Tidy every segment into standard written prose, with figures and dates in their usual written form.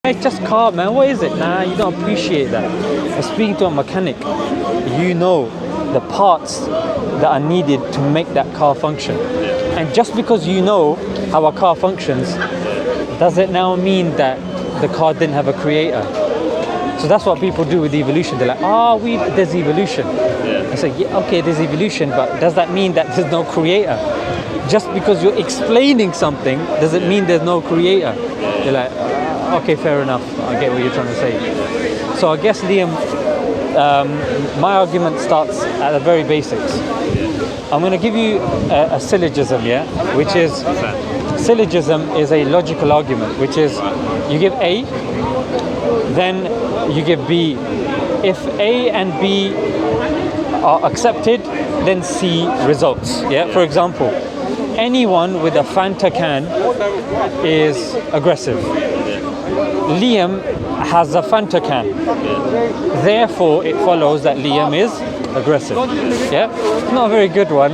It's just car, man. What is it? Nah, you don't appreciate that. I'm speaking to a mechanic. You know the parts that are needed to make that car function. And just because you know how a car functions, does it now mean that the car didn't have a creator? So that's what people do with evolution. They're like, there's evolution. I say, yeah, okay, there's evolution, but does that mean that there's no creator? Just because you're explaining something, does it mean there's no creator? They're like, okay, fair enough. I get what you're trying to say. So I guess, Liam, my argument starts at the very basics. I'm going to give you a syllogism, which is, syllogism is a logical argument, which is you give A, then you give B. If A and B are accepted, then C results. For example, anyone with a Fanta can is aggressive. Liam has a Fanta can. Therefore, it follows that Liam is aggressive. Not a very good one.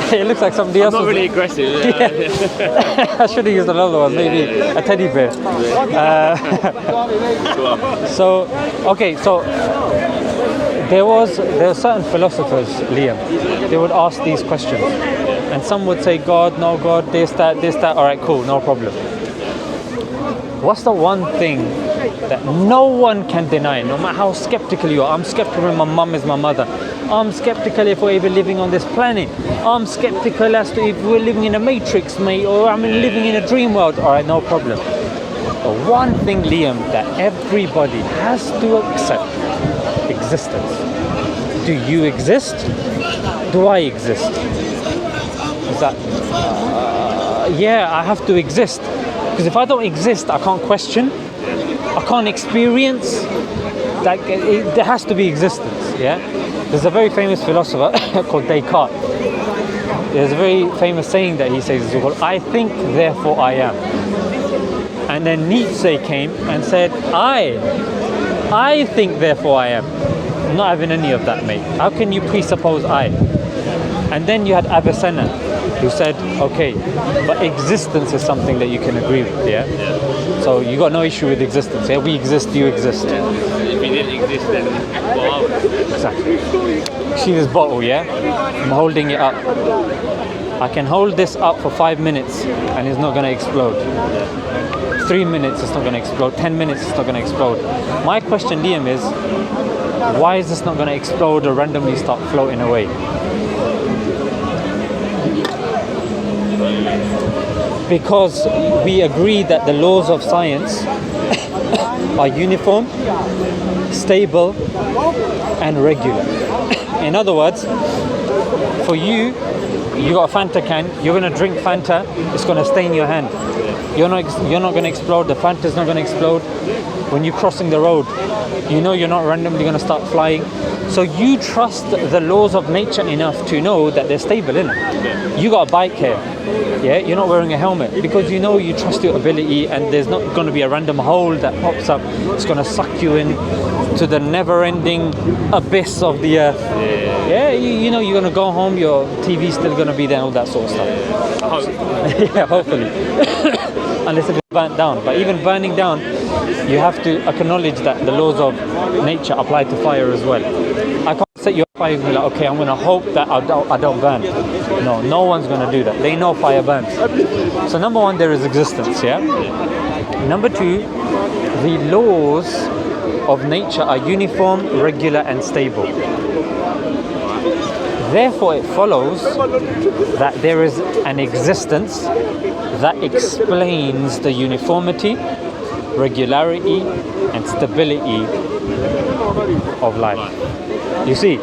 It looks like somebody else. I'm not really aggressive. I should have used another one, maybe a teddy bear. So there were certain philosophers, Liam. They would ask these questions, and some would say God, no God, this, that. All right, cool, no problem. What's the one thing that no one can deny, no matter how skeptical you are? I'm skeptical when my mum is my mother. I'm skeptical if we're even living on this planet. I'm skeptical as to if we're living in a matrix, mate, or I'm living in a dream world. All right, no problem. But one thing, Liam, that everybody has to accept: existence. Do you exist? Do I exist? Is that? I have to exist. Because if I don't exist, I can't question, I can't experience. Like there has to be existence. There's a very famous philosopher called Descartes. There's a very famous saying that he says, "I think, therefore I am." And then Nietzsche came and said, I think, therefore I am. I'm not having any of that, mate. How can you presuppose I? And then you had Avicenna, who said, okay, but existence is something that you can agree with, So you got no issue with existence, We exist, you exist. If we didn't exist, then what are we? Exactly. See this bottle, I'm holding it up. I can hold this up for 5 minutes and it's not going to explode. 3 minutes, it's not going to explode. 10 minutes, it's not going to explode. My question, Liam, is why is this not going to explode or randomly start floating away? Because we agree that the laws of science are uniform, stable, and regular. In other words, for you got a Fanta can, you're going to drink Fanta, it's going to stay in your hand. You're not going to explode, the Fanta's not going to explode. When you're crossing the road, you know you're not randomly going to start flying. So you trust the laws of nature enough to know that they're stable, innit? You got a bike here, you're not wearing a helmet because you know you trust your ability and there's not going to be a random hole that pops up. It's going to suck you in to the never-ending abyss of the earth. You know you're going to go home, your TV's still going to be there and all that sort of stuff. Hopefully. Unless it's burnt down. But even burning down, you have to acknowledge that the laws of nature apply to fire as well. I can't set you on fire and be like, okay, I'm going to hope that I don't burn. No one's going to do that. They know fire burns. So number one, there is existence, Number two, the laws of nature are uniform, regular, and stable. Therefore, it follows that there is an existence that explains the uniformity, regularity, and stability of life. You see?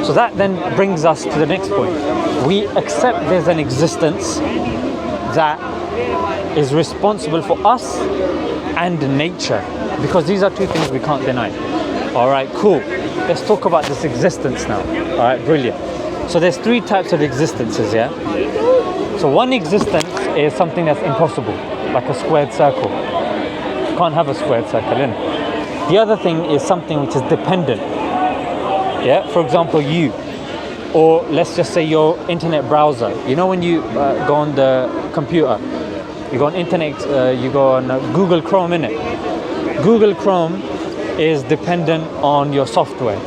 So that then brings us to the next point. We accept there's an existence that is responsible for us and nature, because these are two things we can't deny. All right, cool. Let's talk about this existence now. All right, brilliant. So there's three types of existences, So one existence is something that's impossible, like a squared circle. You can't have a squared circle, innit? The other thing is something which is dependent. For example, you, or let's just say your internet browser. You know when you go on the computer, You go on internet, you go on Google Chrome, innit? Google Chrome is dependent on your software,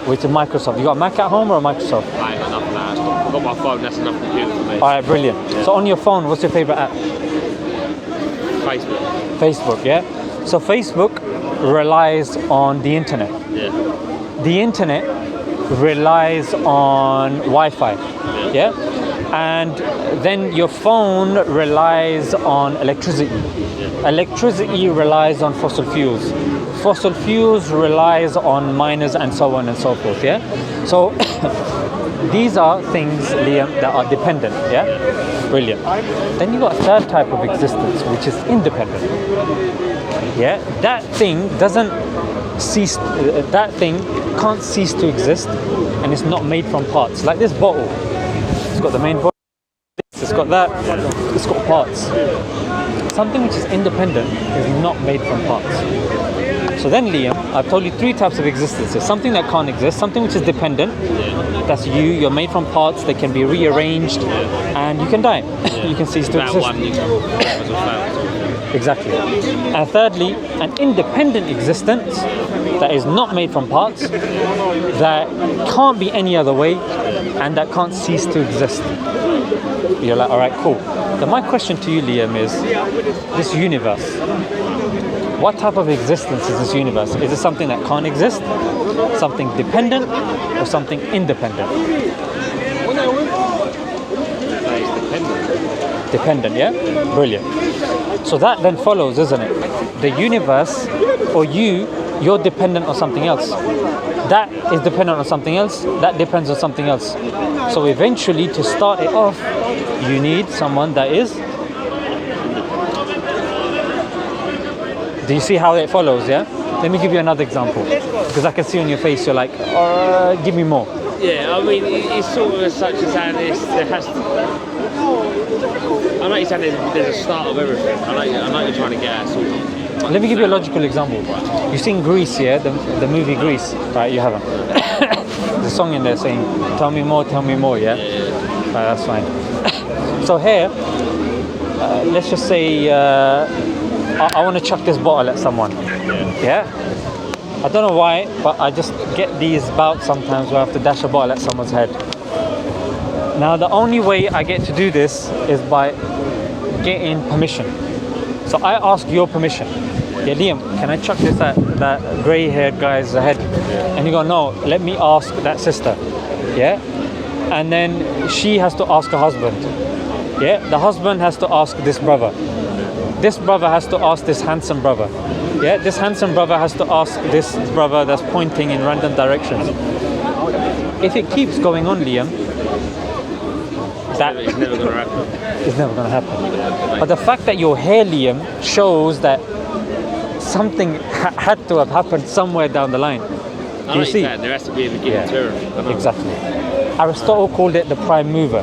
which is Microsoft. You got a Mac at home or a Microsoft? I ain't got enough now. I've got my phone, that's enough computer for me. Alright, brilliant. Yeah. So on your phone, what's your favorite app? Facebook. Facebook, yeah? So Facebook relies on the internet. Yeah. The internet relies on Wi-Fi, yeah? And then your phone relies on electricity. Yeah. Electricity relies on fossil fuels. Fossil fuels relies on miners and so on and so forth, yeah? So these are things, Liam, that are dependent, yeah? Brilliant. Then you got a third type of existence, which is independent. Yeah? That thing doesn't cease, that thing can't cease to exist, and it's not made from parts. Like this bottle. It's got the main bottle, it's got that, it's got parts. Something which is independent is not made from parts. So then, Liam, I've told you three types of existences. Something that can't exist, something which is dependent, that's you're made from parts, they can be rearranged, and you can die. You can cease to exist. Exactly. And thirdly, an independent existence that is not made from parts, that can't be any other way, and that can't cease to exist. You're like, all right, cool. Then my question to you, Liam, is this universe. What type of existence is this universe? Is it something that can't exist, something dependent, or something independent? Dependent, yeah? Brilliant. So that then follows, isn't it? The universe, or you're dependent on something else. That is dependent on something else. That depends on something else. So eventually, to start it off, you need someone that is. Do you see how it follows, yeah? Let me give you another example. Because I can see on your face, you're like, give me more. Yeah, I mean, it's sort of such as saying there has to... I know you're saying there's a start of everything. I know you're trying to get at sort of... Let me give you a logical example. You've seen Grease, yeah? The movie Grease. Right, you haven't. There's a song in there saying, tell me more, yeah? Right, that's fine. So here, let's just say, I want to chuck this bottle at someone. Yeah? I don't know why, but I just get these bouts sometimes where I have to dash a bottle at someone's head. Now, the only way I get to do this is by getting permission. So I ask your permission. Yeah, Liam, can I chuck this at that grey-haired guy's head? And you go, no, let me ask that sister. Yeah? And then she has to ask her husband. Yeah? The husband has to ask this brother. This brother has to ask this handsome brother. Yeah? This handsome brother has to ask this brother that's pointing in random directions. If it keeps going on, Liam, that it's never going to happen. It's never going to happen. But the fact that you're here, Liam, shows that something had to have happened somewhere down the line. Do you see? There has to be a beginning to everything. Exactly. Aristotle called it the prime mover.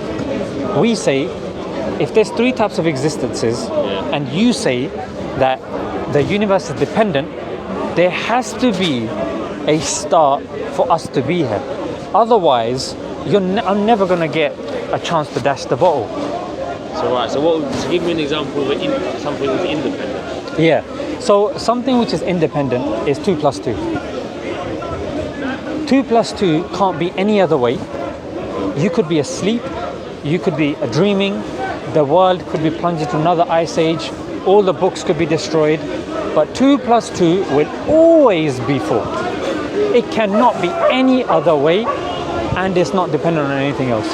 We say, if there's three types of existences, and you say that the universe is dependent, there has to be a start for us to be here. Otherwise, I'm never going to get a chance to dash the bottle. So give me an example of something that's independent. Yeah. So something which is independent is 2 plus 2. 2 plus 2 can't be any other way. You could be asleep, you could be dreaming, the world could be plunged into another ice age, all the books could be destroyed, but 2 plus 2 will always be 4. It cannot be any other way, and it's not dependent on anything else.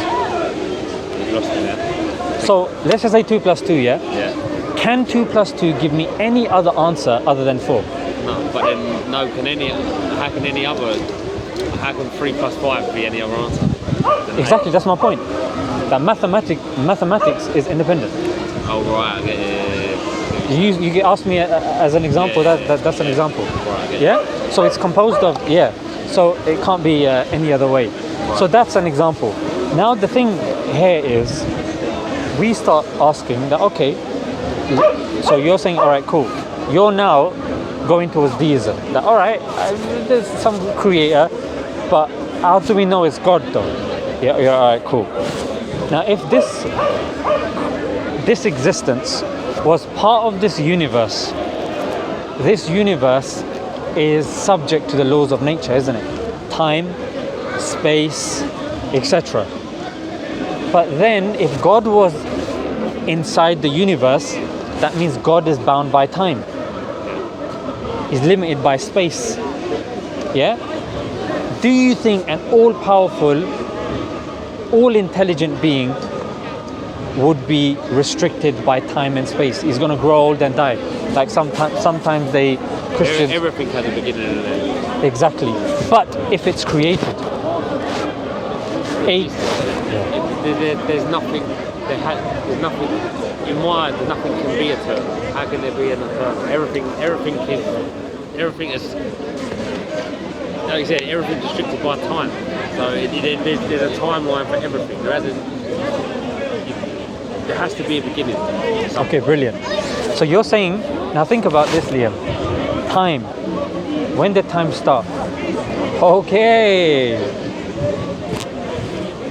So let's just say 2 plus 2, yeah? Yeah. Can 2 plus 2 give me any other answer other than 4? No, but then how can 3 plus 5 be any other answer? Exactly, that's my point. That mathematics is independent. Oh right, I get it. You ask me as an example, that's an example. Right, yeah? So it's composed of, so it can't be any other way. Right. So that's an example. Now the thing here is, we start asking that, okay, so you're saying, all right, cool. You're now going towards deism. That, all right, there's some creator, but how do we know it's God though? Yeah, all right, cool. Now, if this this existence was part of this universe. This universe is subject to the laws of nature, isn't it? Time, space, etc. But then if God was inside the universe, that means God is bound by time. He's limited by space. Yeah? Do you think an all-powerful, all-intelligent being would be restricted by time and space? He's going to grow old and die. Like sometimes they Christians. Everything has a beginning and an end. Exactly. But if it's created, there's nothing. There's nothing in mind. Nothing can be eternal. How can there be an eternal? Everything is. Like you said, everything's restricted by time. So there's a timeline for everything. There has to be a beginning. Okay, brilliant. So you're saying, now think about this, Liam. Time. When did time start? Okay.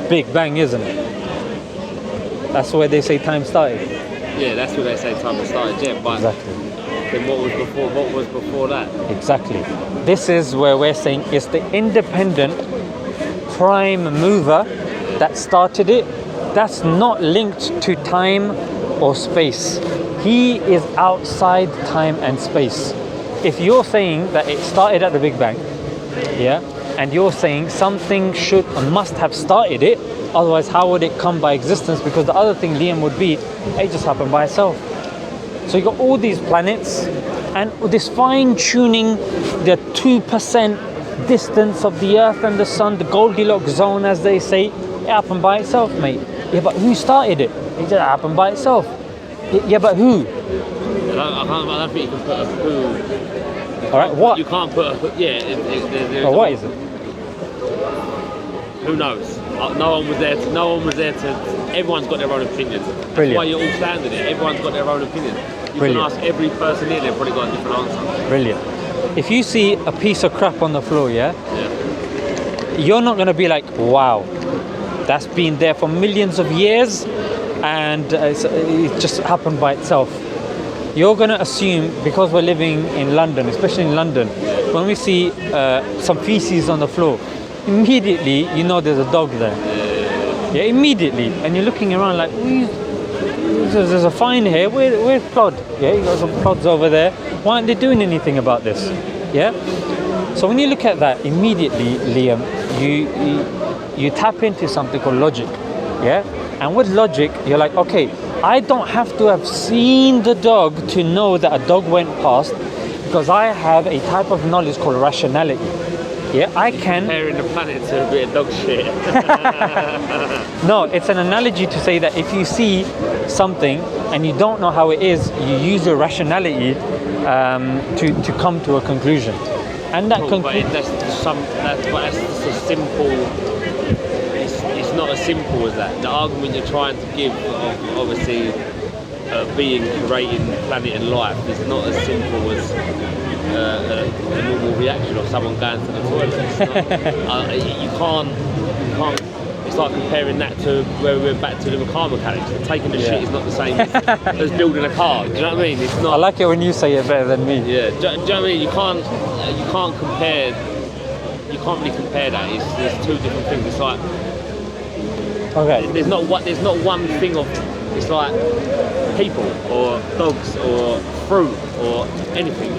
Big Bang, isn't it? That's where they say time started. Yeah, that's where they say time started, yeah. But exactly. Then what was before that? Exactly. This is where we're saying it's the independent prime mover that started it. That's not linked to time or space. He is outside time and space. If you're saying that it started at the Big Bang, yeah, and you're saying something should or must have started it, otherwise how would it come by existence? Because the other thing, Liam, would be it just happened by itself. So you got all these planets and this fine-tuning the 2% distance of the Earth and the Sun, the Goldilocks zone, as they say. It happened by itself, mate. Yeah, but who started it? It just happened by itself. Yeah, but who? I don't think you can put a who. All right, what? You can't put a who. Yeah. But what is it? Who knows? No one was there to. Everyone's got their own opinion. That's Brilliant. why you're all standing there. Everyone's got their own opinion. You Brilliant. can ask every person here, they've probably got a different answer. Brilliant. If you see a piece of crap on the floor, yeah, you're not going to be like, wow, that's been there for millions of years and it just happened by itself. You're going to assume, because we're living in London, especially in London, when we see some feces on the floor, immediately you know there's a dog there. Yeah, immediately. And you're looking around like, there's a fine here, where's Plod? Yeah, you got some plods over there. Why aren't they doing anything about this? Yeah? So when you look at that, immediately, Liam, you tap into something called logic. Yeah? And with logic, you're like, okay, I don't have to have seen the dog to know that a dog went past, because I have a type of knowledge called rationality. Yeah, I can. Comparing the planet to a bit of dog shit. No, it's an analogy to say that if you see something and you don't know how it is, you use your rationality to come to a conclusion. And that conclusion. That's just a simple. It's not as simple as that. The argument you're trying to give, of obviously, being creating planet and life, is not as simple as a normal reaction of someone going to the toilet. You can't. It's like comparing that to where we went back to the car mechanics. Taking the shit is not the same as building a car. Do you know what I mean? It's not. I like it when you say it better than me. Yeah. Do you know what I mean? You can't compare. You can't really compare that. There's two different things. It's like. Okay. There's not one thing of. It's like people or dogs or fruit or anything.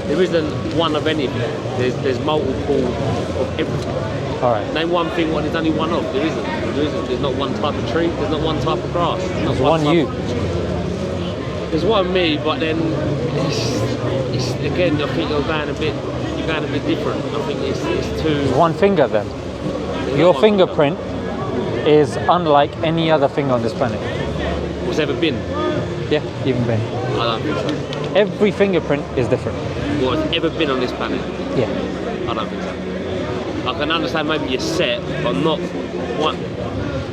There isn't one of anything. There's multiple of everything. All right. Name one thing what there's only one of. There isn't. There's not one type of tree. There's not one type of grass. There's one you. There's one me, but then it's again. I think you're going a bit different. I think it's two. One finger then. Your fingerprint is unlike any other finger on this planet. What's ever been? Yeah, even been. I don't think so. Every fingerprint is different. What's ever been on this planet? Yeah. I don't think so. I can understand maybe you're set, but not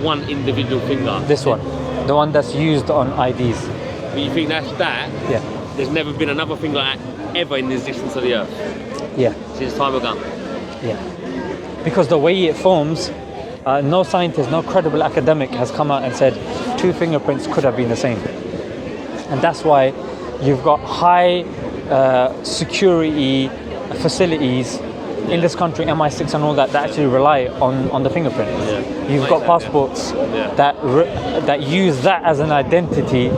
one individual finger. This one, the one that's used on IDs. But you think that's that? Yeah. There's never been another thing like that ever in the existence of the Earth. Yeah. Since time ago. Yeah. Because the way it forms No scientist, no credible academic has come out and said 2 fingerprints could have been the same. And that's why you've got high security facilities in this country, MI6 and all that actually rely on the fingerprint. You've got passports that use that as an identity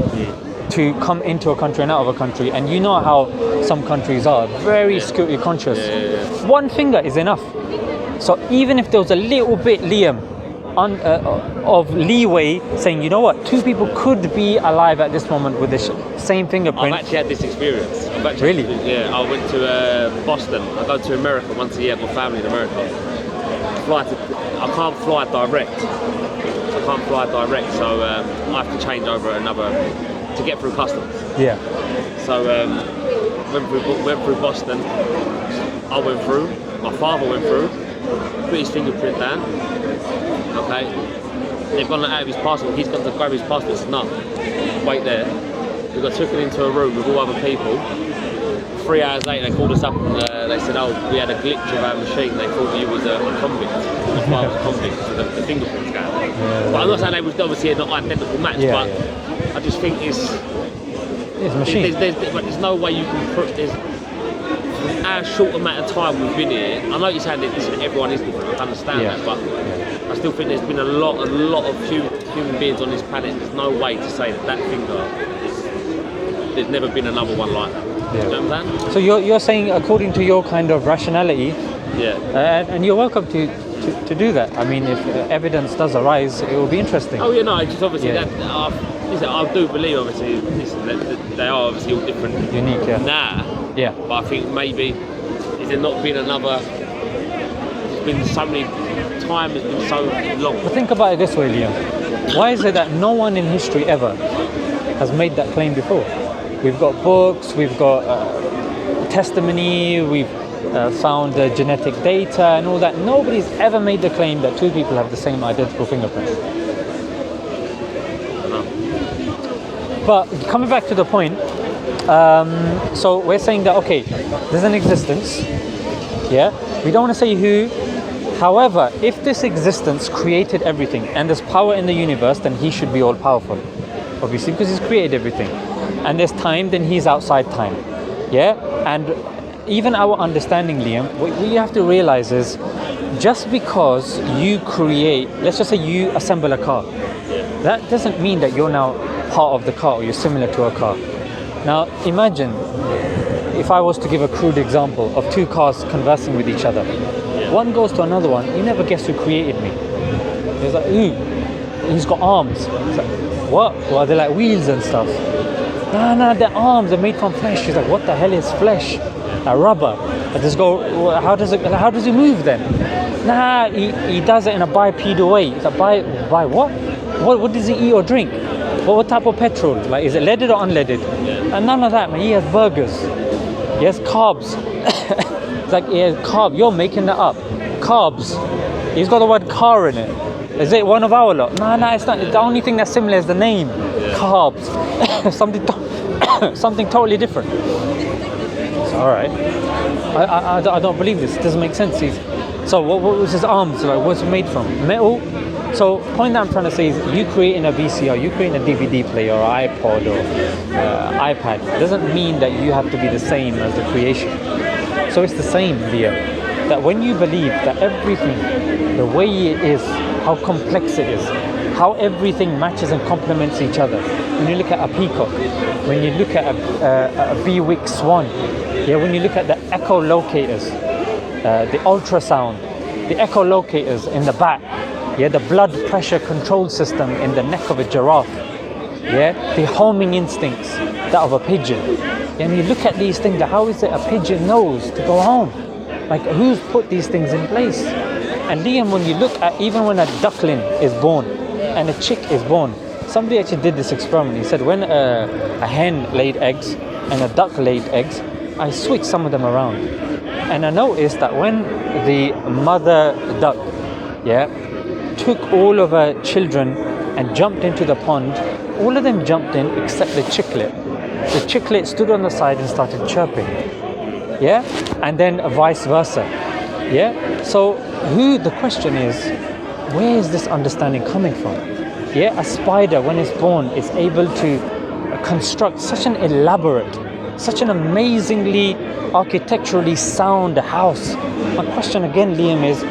to come into a country and out of a country. And you know how some countries are very security conscious. 1 finger is enough. So even if there was a little bit, Liam, of leeway, saying, you know what, 2 people could be alive at this moment with the same fingerprint. I've actually had this experience. Really? Yeah, I went to Boston. I go to America once a year. I've got family in America. I can't fly direct. So I have to change over to get through customs. Yeah. So went through Boston. I went through. My father went through. Put his fingerprint down. Okay. They've gone out of his passport. He's gone to grab his passport. It's not. Wait there. We got taken into a room with all other people. 3 hours later, they called us up and they said, "Oh, we had a glitch of our machine. They thought you was a convict." My father was a convict, so the fingerprints go. But I'm not saying they was obviously not identical match, but I just think it's a machine. There's no way you can put this. Our short amount of time we've been here, I know you're saying that everyone is different, I understand that, but I still think there's been a lot of human beings on this planet. There's no way to say that finger there's never been another one like that. You know what I'm saying? So you're saying, according to your kind of rationality, and you're welcome to do that. I mean, if evidence does arise, it will be interesting. Oh yeah, no, it's just obviously that I do believe obviously that they are obviously all different, unique. Yeah. But I think maybe is there not been another? There's been so many time has been so long. But think about it this way, Liam. Why is it that no one in history ever has made that claim before? We've got books, we've got testimony, we've found genetic data and all that. Nobody's ever made the claim that 2 people have the same identical fingerprint. No. But coming back to the point, so we're saying that, okay, there's an existence, we don't want to say who. However, if this existence created everything and there's power in the universe, then he should be all powerful, obviously, because he's created everything. And there's time, then he's outside time. And even our understanding, Liam, what you have to realize is, just because you create, let's just say you assemble a car, that doesn't mean that you're now part of the car or you're similar to a car. Now imagine if I was to give a crude example of 2 cars conversing with each other. One goes to another one, you never guess who created me. It's like, ooh, he's got arms. It's like, what? Well, they're like wheels and stuff. No, they're arms, they're made from flesh. She's like, what the hell is flesh? Rubber. I just go, well, how does he move then? Nah, he does it in a bipedal way. It's like, by what? What does he eat or drink? What type of petrol? Like, is it leaded or unleaded? And none of that, man. He has burgers. He has carbs. It's like, he has carb. You're making that up. Carbs. He's got the word car in it. Is it one of our lot? No, it's not. The only thing that's similar is the name. Carbs. Something totally different. It's all right. I don't believe this. It doesn't make sense. So what was his arms like? What's it made from? Metal. So the point that I'm trying to say is, you creating a VCR, you creating a DVD player or iPod or iPad doesn't mean that you have to be the same as the creation. So it's the same here. That when you believe that everything, the way it is, how complex it is, how everything matches and complements each other. When you look at a peacock, when you look at a bewick swan, when you look at the echolocators, the ultrasound, the echolocators in the back, the blood pressure control system in the neck of a giraffe, the homing instincts, that of a pigeon. And you look at these things, how is it a pigeon knows to go home? Like, who's put these things in place? And Liam, when you look at, even when a duckling is born and a chick is born, somebody actually did this experiment. He said, when a hen laid eggs and a duck laid eggs, I switched some of them around. And I noticed that when the mother duck, took all of her children and jumped into the pond, all of them jumped in except the chicklet. The chicklet stood on the side and started chirping. And then vice versa. So the question is, where is this understanding coming from? Yeah, a spider when it's born is able to construct such an elaborate, such an amazingly architecturally sound house. My question again, Liam, is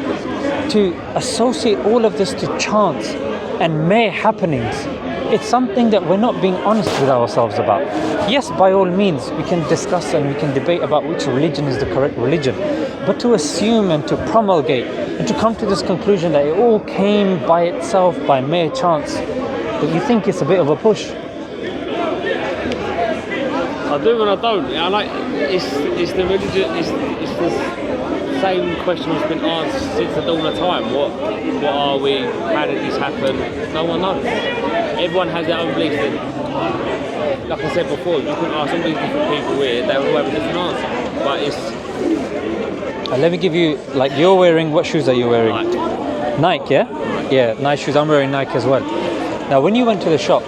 to associate all of this to chance and mere happenings. It's something that we're not being honest with ourselves about. Yes, by all means, we can discuss and we can debate about which religion is the correct religion. But to assume and to promulgate and to come to this conclusion that it all came by itself, by mere chance, that you think it's a bit of a push. I do and I don't. I like it's the religion. It's the same question that's been asked since the dawn of time. What are we? How did this happen? No one knows. Everyone has their own beliefs. Like I said before, you can ask all these different people here, they will have a different answer. But it's... Let me give you, like, you're wearing, what shoes are you wearing? Nike, yeah? Yeah, nice shoes. I'm wearing Nike as well. Now, when you went to the shop,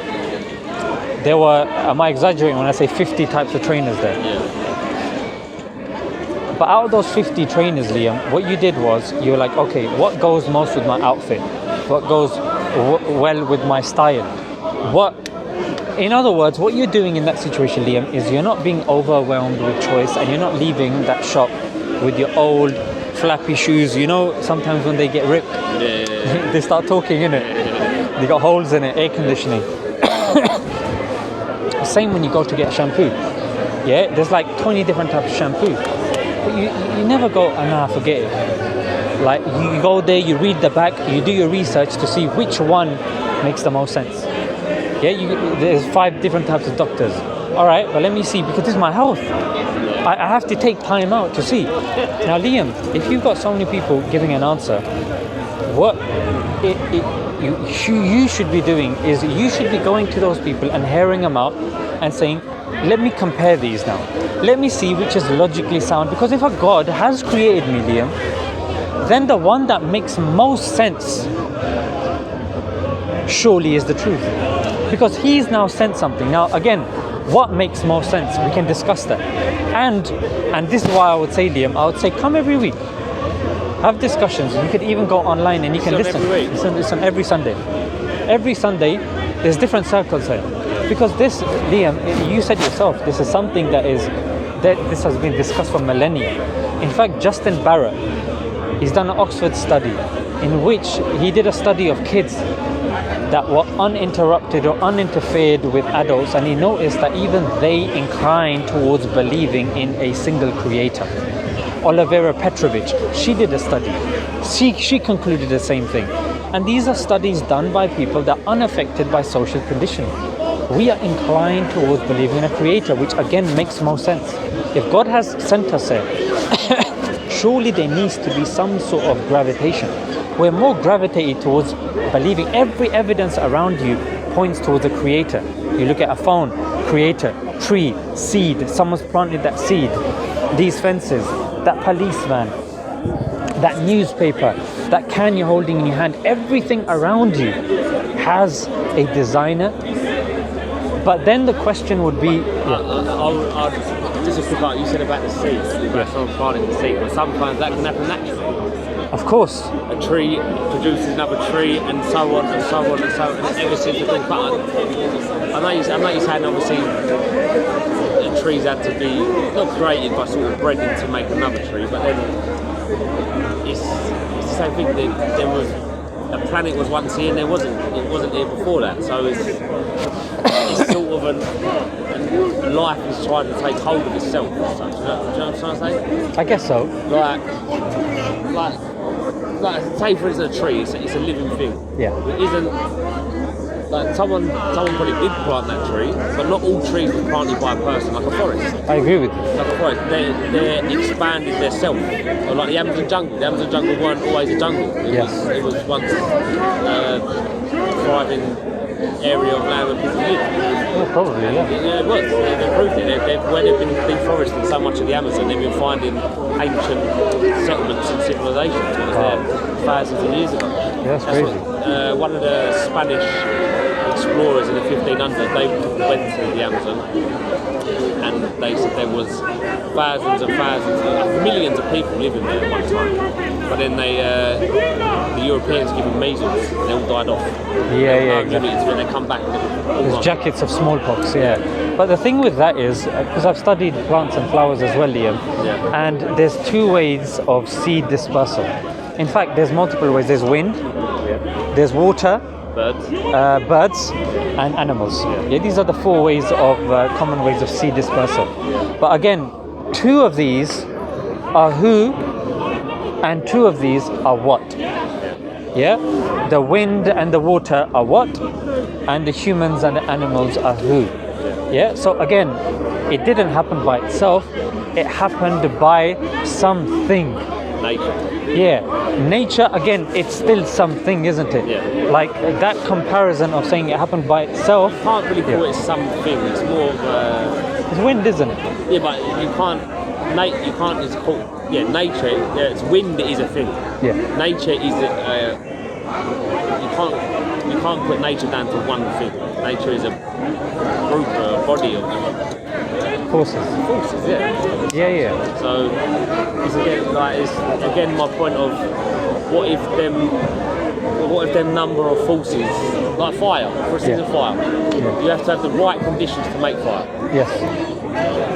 there were, am I exaggerating when I say 50 types of trainers there? Yeah. But out of those 50 trainers, Liam, what you did was, you were like, okay, what goes most with my outfit? What goes well with my style? In other words, what you're doing in that situation, Liam, is you're not being overwhelmed with choice and you're not leaving that shop with your old flappy shoes. You know, sometimes when they get ripped, they start talking, innit? They got holes in it, air conditioning. Same when you go to get shampoo. Yeah, there's like 20 different types of shampoo. But you never go, nah, forget it. Like, you go there, you read the back, you do your research to see which one makes the most sense. Yeah, there's 5 different types of doctors. All right, well, let me see, because this is my health. I have to take time out to see. Now, Liam, if you've got so many people giving an answer, what you should be doing is you should be going to those people and hearing them out and saying, let me compare these now. Let me see which is logically sound. Because if a God has created me, Liam, then the one that makes most sense surely is the truth. Because he's now sent something. Now, again, what makes most sense? We can discuss that. And this is why I would say, Liam, I would say come every week. Have discussions. You could even go online and you can listen. Listen every Sunday. Every Sunday, there's different circles here. Because this, Liam, you said yourself, this is something that this has been discussed for millennia. In fact, Justin Barrett, he's done an Oxford study in which he did a study of kids that were uninterrupted or uninterfered with adults, and he noticed that even they incline towards believing in a single creator. Olivera Petrovich, she did a study. She concluded the same thing. And these are studies done by people that are unaffected by social conditioning. We are inclined towards believing in a creator, which again makes most sense. If God has sent us here, surely there needs to be some sort of gravitation. We're more gravitated towards believing every evidence around you points towards a creator. You look at a phone, creator, tree, seed, someone's planted that seed, these fences, that police van, that newspaper, that can you're holding in your hand, everything around you has a designer. But then the question would be... Just a quick part, you said about the seed, about someone planting the seed, but sometimes that can happen naturally. Of course. A tree produces another tree, and so on and so on and so on, and ever since the dawn. But I know you're saying obviously the trees had to be not created but sort of bred to make another tree. But then it's the same thing. There was a planet was once here and it wasn't here before that. So it's sort of and life is trying to take hold of itself. Do you know what I'm trying to say? I guess so. Like say for instance a tree, it's a living thing. Yeah. It isn't like someone probably did plant that tree, but not all trees were planted by a person, like a forest. I agree with you. Like a forest, they expanded their self. Or like the Amazon jungle. The Amazon jungle weren't always a jungle. It was once a thriving area of land where people lived. Well, probably, yeah. Yeah, it was. They've proved it. Where they've been deforesting so much of the Amazon, they've been finding ancient settlements and civilizations that was there thousands of years ago. Yeah, that's crazy. One of the Spanish explorers in the 1500s, they went to the Amazon, and they said there was thousands and thousands, millions of people living there at one time. But then the Europeans gave them measles, and they all died off. Yeah, exactly. When they come back, There's jackets of smallpox, yeah. But the thing with that is, because I've studied plants and flowers as well, Liam, and there's two ways of seed dispersal. In fact, there's multiple ways. There's wind, there's water, birds, and animals. Yeah, these are the four ways of common ways of seed dispersal. But again, two of these are who, and two of these are what. Yeah, the wind and the water are what, and the humans and the animals are who. Yeah, so again, it didn't happen by itself. It happened by something. Nature. Yeah, nature, again, it's still something, isn't it? Yeah. Like that comparison of saying it happened by itself. You can't really call it something. It's more of it's wind, isn't it? Yeah, but you can't. You can't. It's called nature. It's wind is a thing. Yeah. Nature is you can't put nature down to one thing. Nature is a group, a body of Forces. forces. Yeah. So it's again my point of what if them number of forces, like fire, for instance, of fire, you have to have the right conditions to make fire. Yes.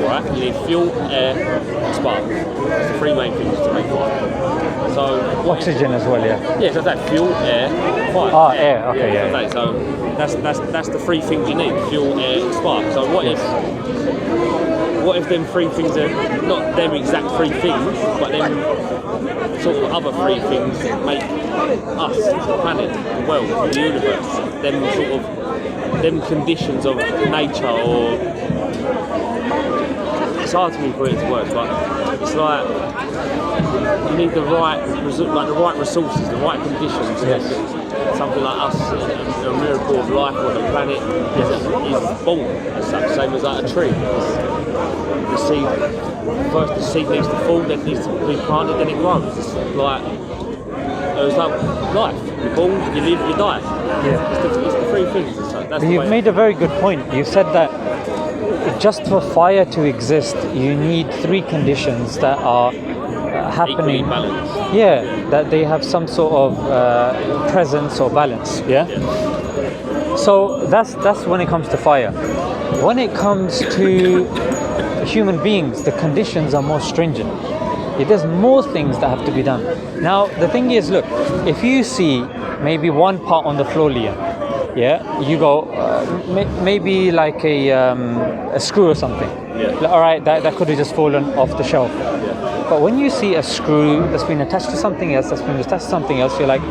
Right? You need fuel, air, and spark. That's the three main things to make fire. So Oxygen as well, yeah. Yeah, so that's fuel, air, fire. Ah, air. Okay, yeah. Okay, so that's the three things you need: fuel, air, and spark. So what if them three things are not them exact three things, but then sort of other three things make us, the planet, the world, the universe, them conditions of nature, or it's hard to put it into words, but it's like you need the right resources, the right conditions. Yes. Something like us, a miracle of life on the planet is born as such, same as like a tree. First the seed needs to fall, then it needs to be planted, then it grows. It's like life. You're born, you live, you die. Yeah. It's the three things. That's You've made a very good point. You said that just for fire to exist, you need three conditions that are happening. Equally balanced. Yeah, that they have some sort of presence or balance. Yeah. So that's when it comes to fire. When it comes to human beings, the conditions are more stringent. There's more things that have to be done. Now the thing is, look, if you see maybe one part on the floor, Liam, yeah, you go maybe like a screw or something. Yeah. All right, that could have just fallen off the shelf. Yeah. But when you see a screw that's been attached to something else, you're like,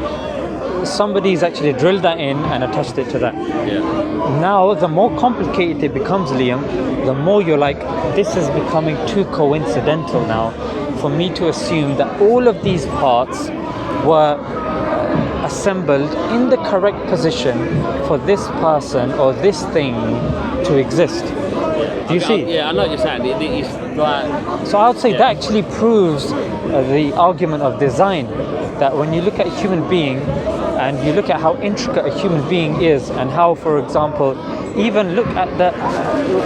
somebody's actually drilled that in and attached it to that. Yeah. Now, the more complicated it becomes, Liam, the more you're like, this is becoming too coincidental now for me to assume that all of these parts were assembled in the correct position for this person or this thing to exist. Do you see? Yeah, I know what you're saying. It's like, so I would say that actually proves the argument of design, that when you look at a human being and you look at how intricate a human being is, and how, for example, even look at that,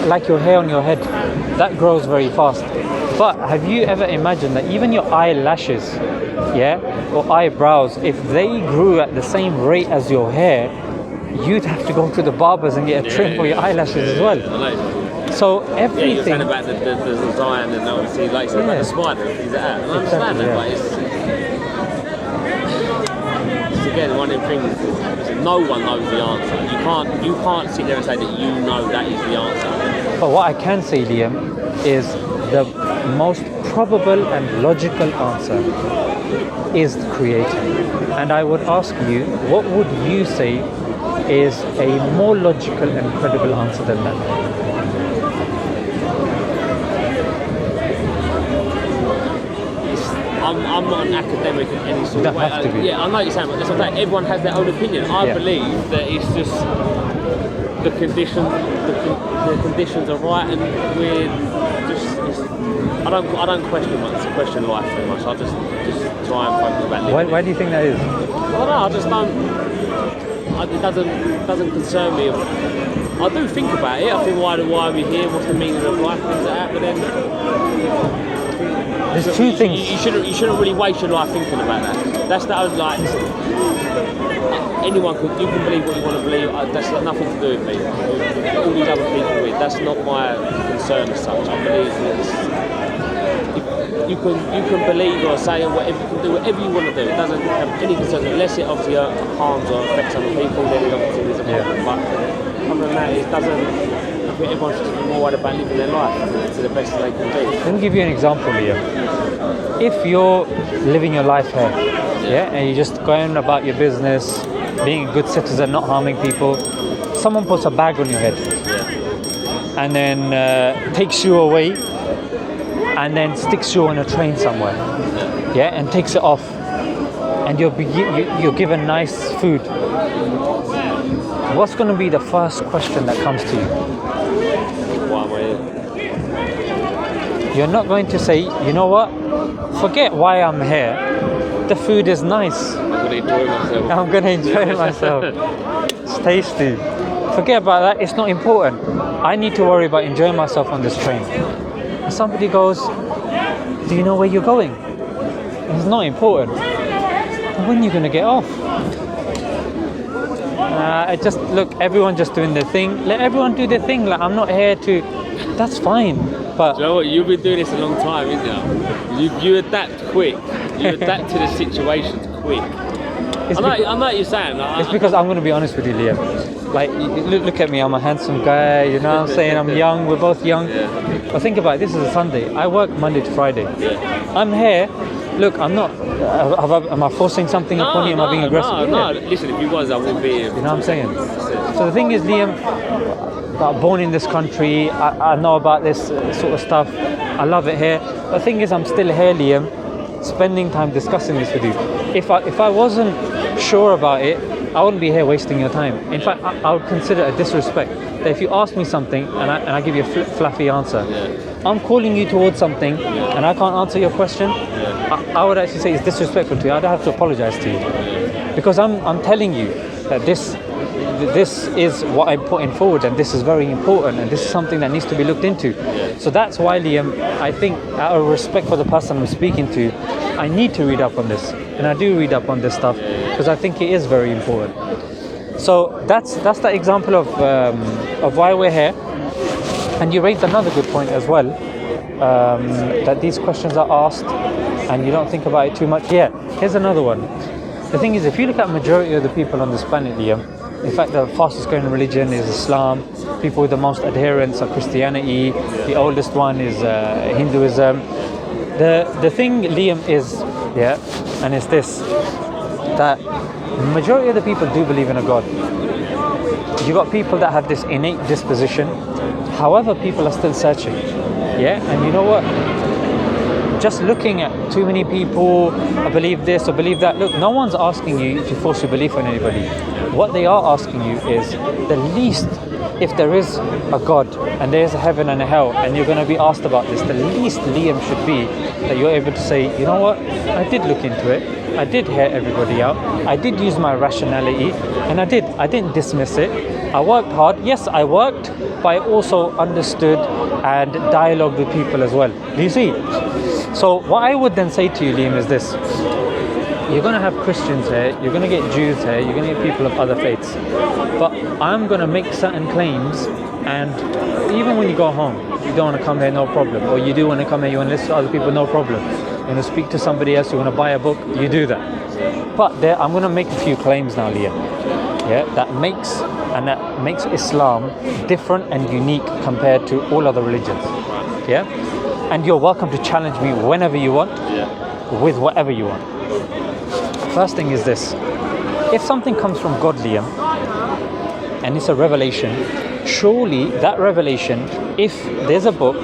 like your hair on your head, that grows very fast. But have you ever imagined that even your eyelashes, or eyebrows, if they grew at the same rate as your hair, you'd have to go to the barbers and get a trim for your eyelashes as well. So everything. Yeah, you're saying about the design, and obviously, like you said about the spider and things like that. I understand that, but it's again one of the things. No one knows the answer. You can't sit there and say that you know that is the answer. But what I can say, Liam, is the most probable and logical answer is the Creator. And I would ask you, what would you say is a more logical and credible answer than that? I'm not an academic in any sort of way. Have to be. Yeah, I know what you're saying, but that's what I'm saying. Everyone has their own opinion. I believe that it's just the conditions are right, and we're just. I don't question life very much. I just try and focus about living. Why do you think that is? I don't know. I it doesn't concern me. I do think about it. I think why are we here? What's the meaning of life? Things like that. But then There's two things. You shouldn't really waste your life thinking about that. That's the only like. Anyone you can believe what you want to believe. That's got nothing to do with me. All these other people with. That's not my concern as such. I believe you can believe or say whatever, you can do whatever you want to do. It doesn't have any concern unless it obviously harms or affects other people. Then it obviously is a problem. But other than that, it doesn't. I think everyone should be more worried about living their life to the best they can do. Let me give you an example, Liam. If you're living your life here, and you're just going about your business, being a good citizen, not harming people, someone puts a bag on your head and then takes you away and then sticks you on a train somewhere, and takes it off, and you're given nice food. What's going to be the first question that comes to you? Why am I here? You're not going to say, you know what, forget why I'm here, the food is nice, I'm going to enjoy myself, it's tasty, forget about that, it's not important, I need to worry about enjoying myself on this train. And somebody goes, do you know where you're going? It's not important. When are you going to get off? Look, everyone just doing their thing. Let everyone do their thing. Like, I'm not here to. That's fine. But do you know what? You've been doing this a long time, isn't you? You adapt quick. You adapt to the situations quick. I know what you're saying. It's because I'm going to be honest with you, Liam. Like, look at me. I'm a handsome guy. You know what I'm saying? I'm young. We're both young. But think about it. This is a Sunday. I work Monday to Friday. I'm here. Look, I'm not. Am I forcing something upon you? Am I being aggressive? No. Listen, if you was, I wouldn't be here. You know what I'm saying? So the thing is, Liam, I'm born in this country. I know about this sort of stuff. I love it here. The thing is, I'm still here, Liam, spending time discussing this with you. If I wasn't sure about it, I wouldn't be here wasting your time. In fact, I would consider it a disrespect that if you ask me something and I give you a fluffy answer, I'm calling you towards something and I can't answer your question, I would actually say it's disrespectful to you. I'd have to apologize to you, because I'm telling you that this is what I'm putting forward, and this is very important, and this is something that needs to be looked into. So that's why, Liam, I think out of respect for the person I'm speaking to, I need to read up on this, and I do read up on this stuff because I think it is very important. So that's the example of why we're here. And you raised another good point as well, that these questions are asked and you don't think about it too much. Here's another one. The thing is, if you look at majority of the people on this planet, Liam, in fact, the fastest growing religion is Islam. People with the most adherents are Christianity. The oldest one is Hinduism. The thing, Liam, is, and it's this, that majority of the people do believe in a God. You got people that have this innate disposition. However, people are still searching. And you know what? Just looking at too many people, I believe this or believe that. Look, no one's asking you to force your belief on anybody. What they are asking you is the least, if there is a God and there is a heaven and a hell and you're going to be asked about this, the least, Liam, should be that you're able to say, you know what, I did look into it, I did hear everybody out, I did use my rationality, and I didn't dismiss it. I worked hard. Yes, I worked, but I also understood and dialogued with people as well. Do you see? So what I would then say to you, Liam, is this. You're going to have Christians here, you're going to get Jews here, you're going to get people of other faiths. But I'm going to make certain claims, and even when you go home, you don't want to come here, no problem. Or you do want to come here, you want to listen to other people, no problem. You want to speak to somebody else, you want to buy a book, you do that. But I'm going to make a few claims now, Liam. That makes Islam different and unique compared to all other religions. And you're welcome to challenge me whenever you want, with whatever you want. First thing is this. If something comes from God, Liam, and it's a revelation, surely that revelation, if there's a book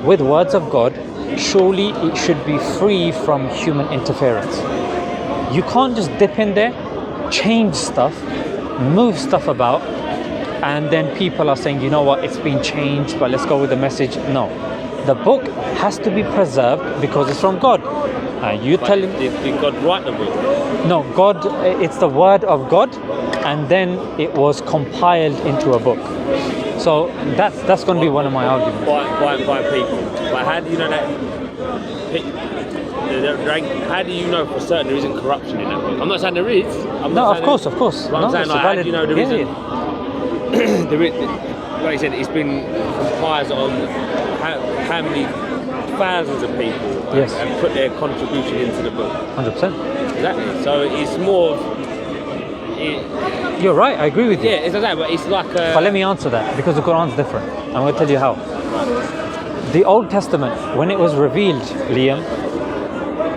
with words of God, surely it should be free from human interference. You can't just dip in there, change stuff, move stuff about, and then people are saying, you know what, it's been changed, but let's go with the message. No. The book has to be preserved because it's from God. You tell him. Did God write the book? No, God. It's the word of God, and then it was compiled into a book. So that's going to be one of my arguments. By people. But how do you know that? How do you know for certain there isn't corruption in that book? I'm not saying there is. No, of course. But I'm saying, like, how do you know there isn't? There is, like I said, it's been compiled on how many thousands of people and put their contribution into the book. 100%. Exactly. So it's more. You're right. I agree with you. Yeah, it's like that, but it's like. But let me answer that, because the Quran's different. I'm going to tell you how. The Old Testament, when it was revealed, Liam,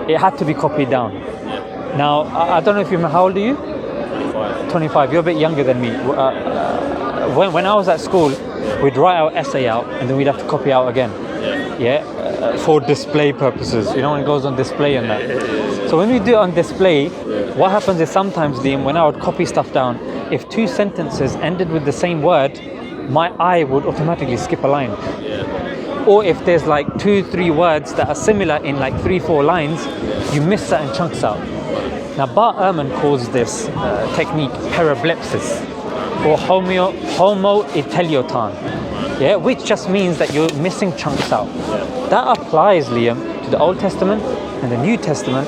it had to be copied down. Yeah. Now, I don't know if you remember, how old are you? 25. 25. You're a bit younger than me. When I was at school, we'd write our essay out and then we'd have to copy out again. For display purposes. You know, when it goes on display and that. So when we do it on display, what happens is sometimes, Liam, when I would copy stuff down, if 2 sentences ended with the same word, my eye would automatically skip a line. Or if there's like 2-3 words that are similar in like 3-4 lines, you miss certain chunks out. Now, Bart Ehrman calls this technique parablepsis, or homo-iteliotan, which just means that you're missing chunks out. That applies, Liam, to the Old Testament and the New Testament.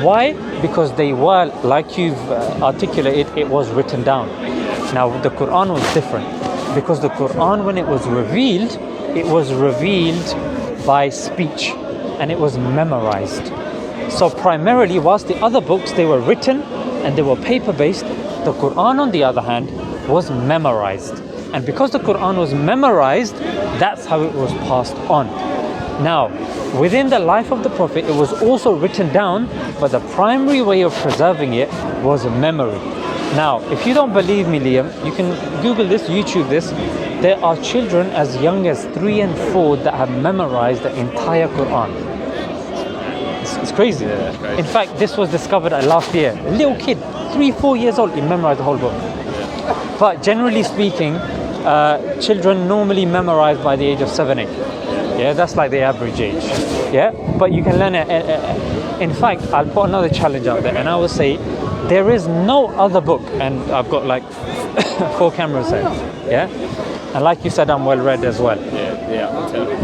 Why? Because they were, like you've articulated, it was written down. Now, the Quran was different, because the Quran, when it was revealed by speech, and it was memorized. So primarily, whilst the other books, they were written and they were paper-based, the Quran, on the other hand, was memorized. And because the Quran was memorized, that's how it was passed on. Now, within the life of the Prophet, it was also written down, but the primary way of preserving it was memory. Now, if you don't believe me, Liam, you can Google this, YouTube this. There are children as young as 3 and 4 that have memorized the entire Quran. It's crazy. Yeah, that's crazy. In fact, this was discovered last year. A little kid, 3-4 years old, he memorized the whole book. But generally speaking, children normally memorize by the age of 7-8. That's like the average age. But you can learn it. In fact, I'll put another challenge out there, and I will say there is no other book, and I've got like 4 cameras there. And like you said, I'm well read as well. Yeah, I'll tell you.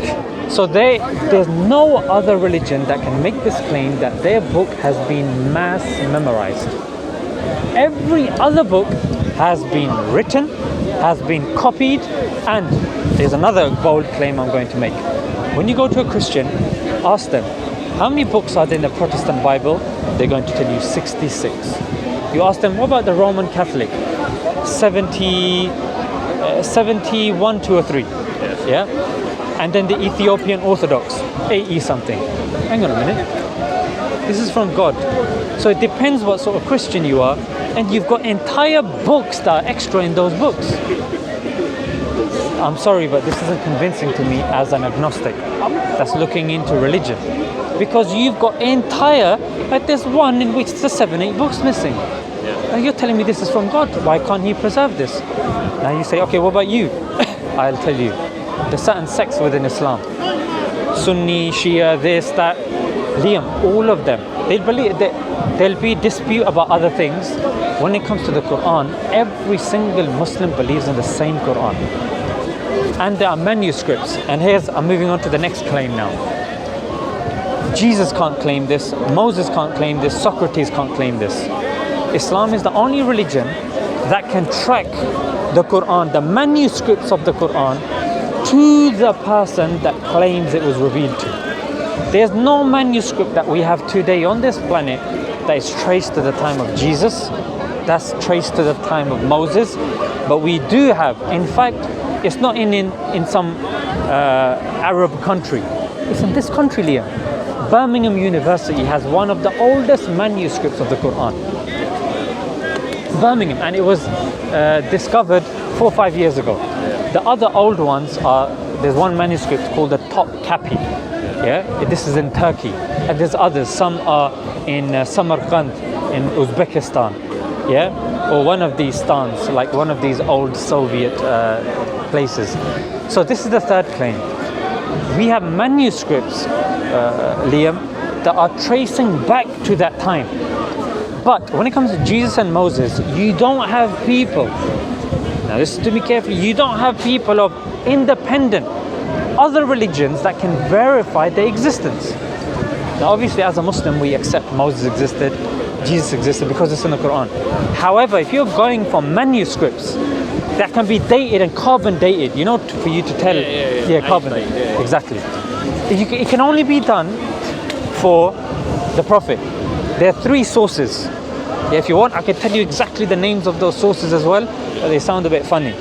So there's no other religion that can make this claim that their book has been mass memorized. Every other book has been written, has been copied, and there's another bold claim I'm going to make. When you go to a Christian, ask them, how many books are there in the Protestant Bible? They're going to tell you 66. You ask them, what about the Roman Catholic? 71, 2 or 3. And then the Ethiopian Orthodox, 80 something. Hang on a minute. This is from God. So it depends what sort of Christian you are, and you've got entire books that are extra in those books. I'm sorry, but this isn't convincing to me as an agnostic that's looking into religion. Because you've got like there's one in which there's 7-8 books missing. And you're telling me this is from God. Why can't He preserve this? Now you say, okay, what about you? I'll tell you. There's certain sects within Islam. Sunni, Shia, this, that. Liam, all of them. There'll be dispute about other things. When it comes to the Quran, every single Muslim believes in the same Quran. And there are manuscripts. And I'm moving on to the next claim now. Jesus can't claim this. Moses can't claim this. Socrates can't claim this. Islam is the only religion that can track the Quran, the manuscripts of the Quran, to the person that claims it was revealed to. There's no manuscript that we have today on this planet that is traced to the time of Jesus, that's traced to the time of Moses, but we do have, in fact, it's not in some Arab country, it's in this country, Liam. Birmingham University has one of the oldest manuscripts of the Quran. Birmingham, and it was discovered 4 or 5 years ago. The other old ones there's one manuscript called the Topkapi. This is in Turkey, and there's others. Some are in Samarkand in Uzbekistan, or one of these stans, like one of these old Soviet places. So this is the third claim. We have manuscripts, Liam, that are tracing back to that time. But when it comes to Jesus and Moses, you don't have people. Now listen to me carefully. You don't have people of independent other religions that can verify their existence. Now obviously as a Muslim we accept Moses existed, Jesus existed because it's in the Quran. However, if you're going from manuscripts that can be dated and carbon dated, you know, for you to tell, carbon dated, exactly. It can only be done for the Prophet. There are 3 sources. Yeah, if you want, I can tell you exactly the names of those sources as well, but they sound a bit funny.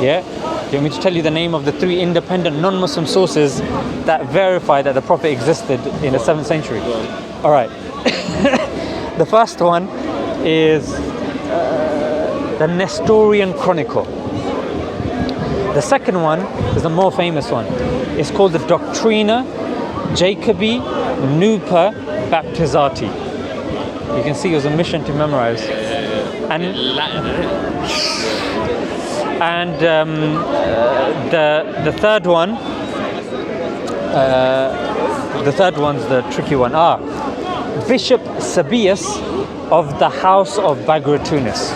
Yeah? Do you want me to tell you the name of the 3 independent non-Muslim sources that verify that the Prophet existed in the 7th century? All right. The first one is the Nestorian Chronicle. The second one is the more famous one. It's called the Doctrina Jacobi Nuper Baptizati. You can see it was a mission to memorize. And the third one, the third one's the tricky one. Bishop Sabius of the House of Bagratunis.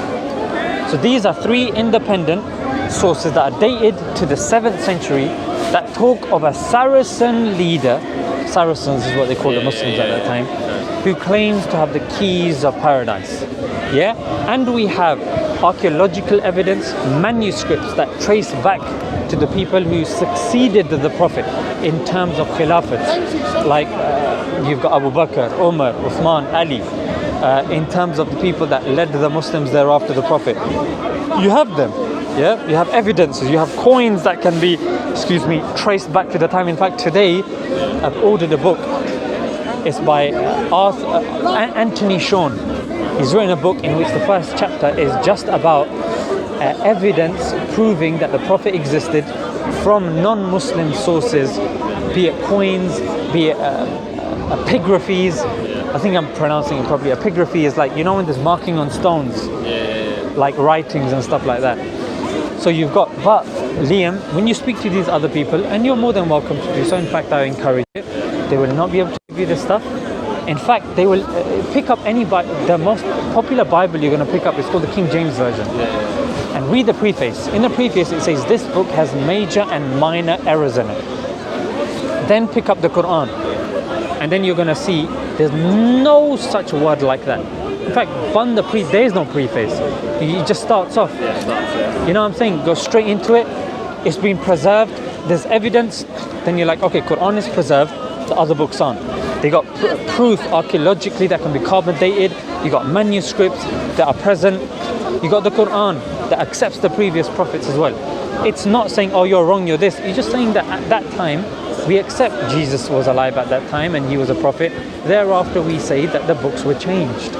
So these are 3 independent sources that are dated to the 7th century that talk of a Saracen leader. Saracens is what they called the Muslims at that time, who claims to have the keys of paradise. Yeah? And we have archaeological evidence, manuscripts that trace back to the people who succeeded the Prophet in terms of Khilafat. Like you've got Abu Bakr, Umar, Uthman, Ali. In terms of the people that led the Muslims thereafter the Prophet. You have them. Yeah? You have evidences, you have coins that can be, traced back to the time. In fact, today I've ordered a book. It's by Anthony Shawn. He's written a book in which the first chapter is just about evidence proving that the Prophet existed from non-Muslim sources, be it coins, be it epigraphies. I think I'm pronouncing it properly. Epigraphy is like, you know, when there's marking on stones, like writings and stuff like that. So you've got, but Liam, when you speak to these other people, and you're more than welcome to do so, in fact I encourage it, they will not be able to give you this stuff. In fact, they will pick up any Bible. The most popular Bible you're going to pick up is called the King James Version. And read the preface. In the preface it says, this book has major and minor errors in it. Then pick up the Quran. And then you're going to see there's no such word like that. In fact, there is no preface. It just starts off. You know what I'm saying? Go straight into it. It's been preserved. There's evidence. Then you're like, okay, Quran is preserved. The other books aren't. They got proof archaeologically that can be carbon dated. You got manuscripts that are present. You got the Quran that accepts the previous prophets as well. It's not saying, oh, you're wrong, you're this. You're just saying that at that time, we accept Jesus was alive at that time and he was a prophet. Thereafter, we say that the books were changed.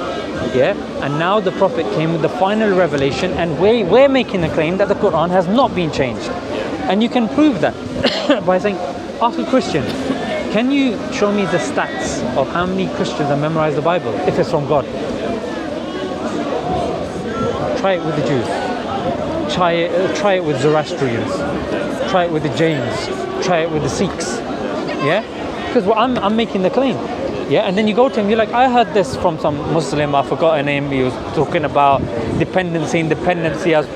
Yeah, and now the Prophet came with the final revelation, and we're making the claim that the Quran has not been changed. And you can prove that by saying, ask a Christian, can you show me the stats of how many Christians have memorized the Bible if it's from God? Try it with the Jews. Try it with Zoroastrians. Try it with the Jains. Try it with the Sikhs. Yeah, because I'm making the claim. Yeah, and then you go to him, you're like, I heard this from some Muslim, I forgot a name, he was talking about independency as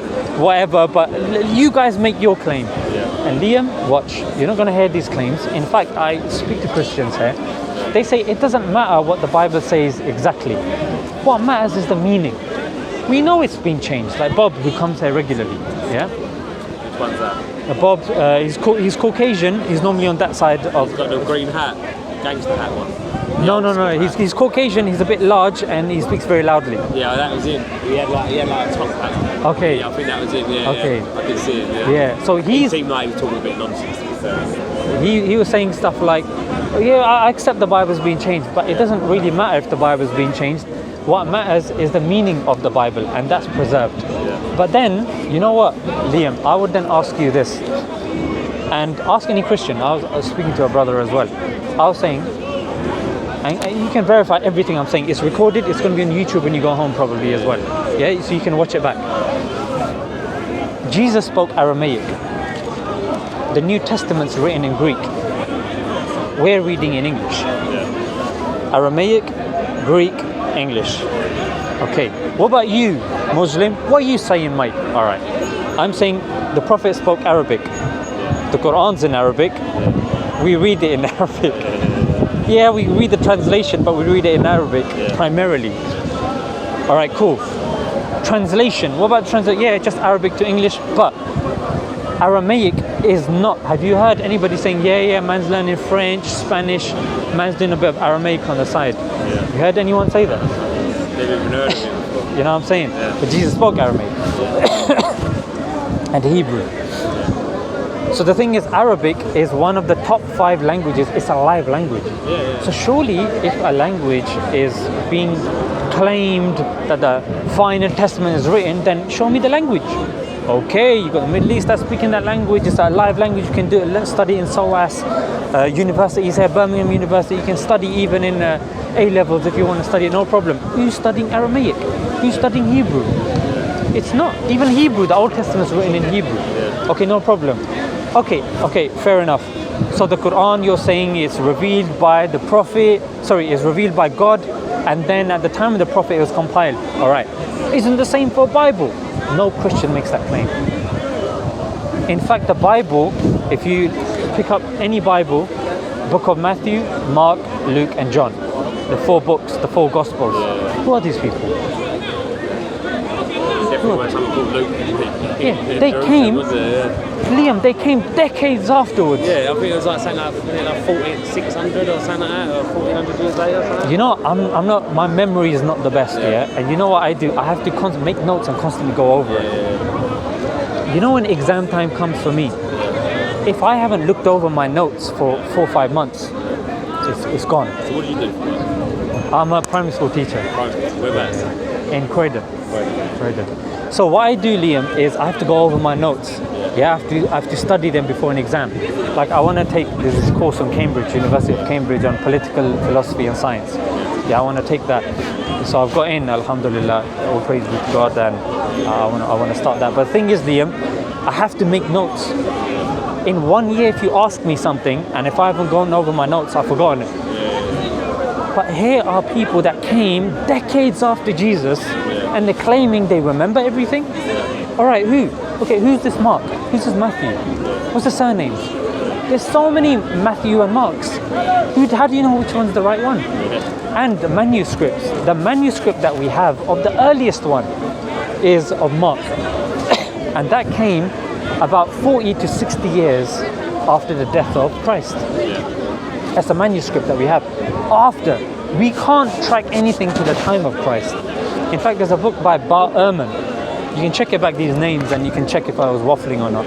whatever, but you guys make your claim. And Liam, watch, you're not going to hear these claims. In fact, I speak to Christians here. They say it doesn't matter what the Bible says exactly. What matters is the meaning. We know it's been changed. Like Bob, who comes here regularly. Yeah. Which one's that? Bob, he's Caucasian. He's normally on that side of. He's got the green hat, gangster hat one. No. He's Caucasian. He's a bit large and he speaks very loudly. Yeah, that was him. He had like a top hat. Okay. Yeah, I think that was him. Yeah. Okay. Yeah. I did see it. Yeah. So he seemed like he was talking a bit nonsense to be fair. He was saying stuff like, yeah, I accept the Bible's being changed, but it doesn't really matter if the Bible's being changed. What matters is the meaning of the Bible, and that's preserved. Yeah. But then, you know what, Liam, I would then ask you this, and ask any Christian. I was speaking to a brother as well. I was saying, and you can verify everything I'm saying. It's recorded. It's going to be on YouTube when you go home probably as well. Yeah, so you can watch it back. Jesus spoke Aramaic. The New Testament's written in Greek. We're reading in English. Aramaic, Greek, English. Okay, what about you, Muslim? What are you saying, mate? All right, I'm saying the Prophet spoke Arabic. The Quran's in Arabic. We read it in Arabic. Yeah, we read the translation, but we read it in Arabic primarily. All right, cool. Translation. What about translation? Yeah, just Arabic to English, but Aramaic is not. Have you heard anybody saying, yeah, man's learning French, Spanish, man's doing a bit of Aramaic on the side? Yeah. You heard anyone say that? Never even heard of it before. You know what I'm saying? Yeah. But Jesus spoke Aramaic and Hebrew. So the thing is, Arabic is one of the top 5 languages. It's a live language. So surely, if a language is being claimed that the final testament is written, then show me the language. Okay, you got the Middle East that's speaking that language. It's a live language. You can do it. Let's study in SOAS universities here, Birmingham University. You can study even in A levels if you want to study it. No problem. Who's studying Aramaic? Who's studying Hebrew? It's not. Even Hebrew, the Old Testament is written in Hebrew. Okay, no problem. Okay, fair enough. So the Quran, you're saying, is revealed by the Prophet. Sorry, is revealed by God, and then at the time of the Prophet, it was compiled. All right. Isn't the same for Bible? No Christian makes that claim. In fact, the Bible, if you pick up any Bible, book of Matthew, Mark, Luke, and John, the 4 books, the 4 Gospels. Who are these people? Yeah, they came. Liam, they came decades afterwards. Yeah, I think it was like something like 4600 or something like that, or 1400 years later. Or you know, I'm not. My memory is not the best. Yeah, and you know what I do? I have to make notes and constantly go over it. You know, when exam time comes for me, if I haven't looked over my notes for 4 or 5 months, it's gone. So what do you do? I'm a primary school teacher. Whereabouts? In Croydon. So what I do, Liam, is I have to go over my notes. Yeah, I have to study them before an exam. Like I want to take this course on Cambridge, University of Cambridge, on political philosophy and science. Yeah, I want to take that. So I've got in, alhamdulillah, all praise be to God, and I want to start that. But the thing is, Liam, I have to make notes. In 1 year, if you ask me something, and if I haven't gone over my notes, I've forgotten it. But here are people that came decades after Jesus, and they're claiming they remember everything. All right, who? Okay, who's this Mark? Who's this Matthew? What's the surnames? There's so many Matthew and Marks. How do you know which one's the right one? And the manuscripts. The manuscript that we have of the earliest one is of Mark. And that came about 40 to 60 years after the death of Christ. That's the manuscript that we have. After. We can't track anything to the time of Christ. In fact, there's a book by Bar Ehrman. You can check it back, these names, and you can check if I was waffling or not.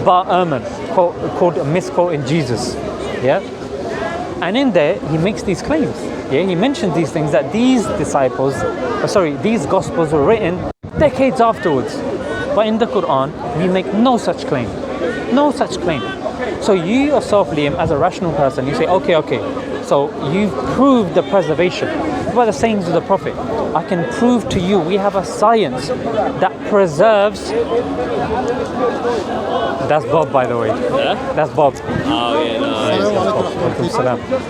Bar Ehrman, called A Misquote in Jesus. Yeah? And in there, he makes these claims. Yeah? He mentions these things, that these these Gospels were written decades afterwards. But in the Quran, we make no such claim. No such claim. So you yourself, Liam, as a rational person, you say, okay. So you've proved the preservation. What about the sayings of the Prophet? I can prove to you we have a science that preserves. That's Bob, by the way. Yeah? That's Bob. Oh yeah, no.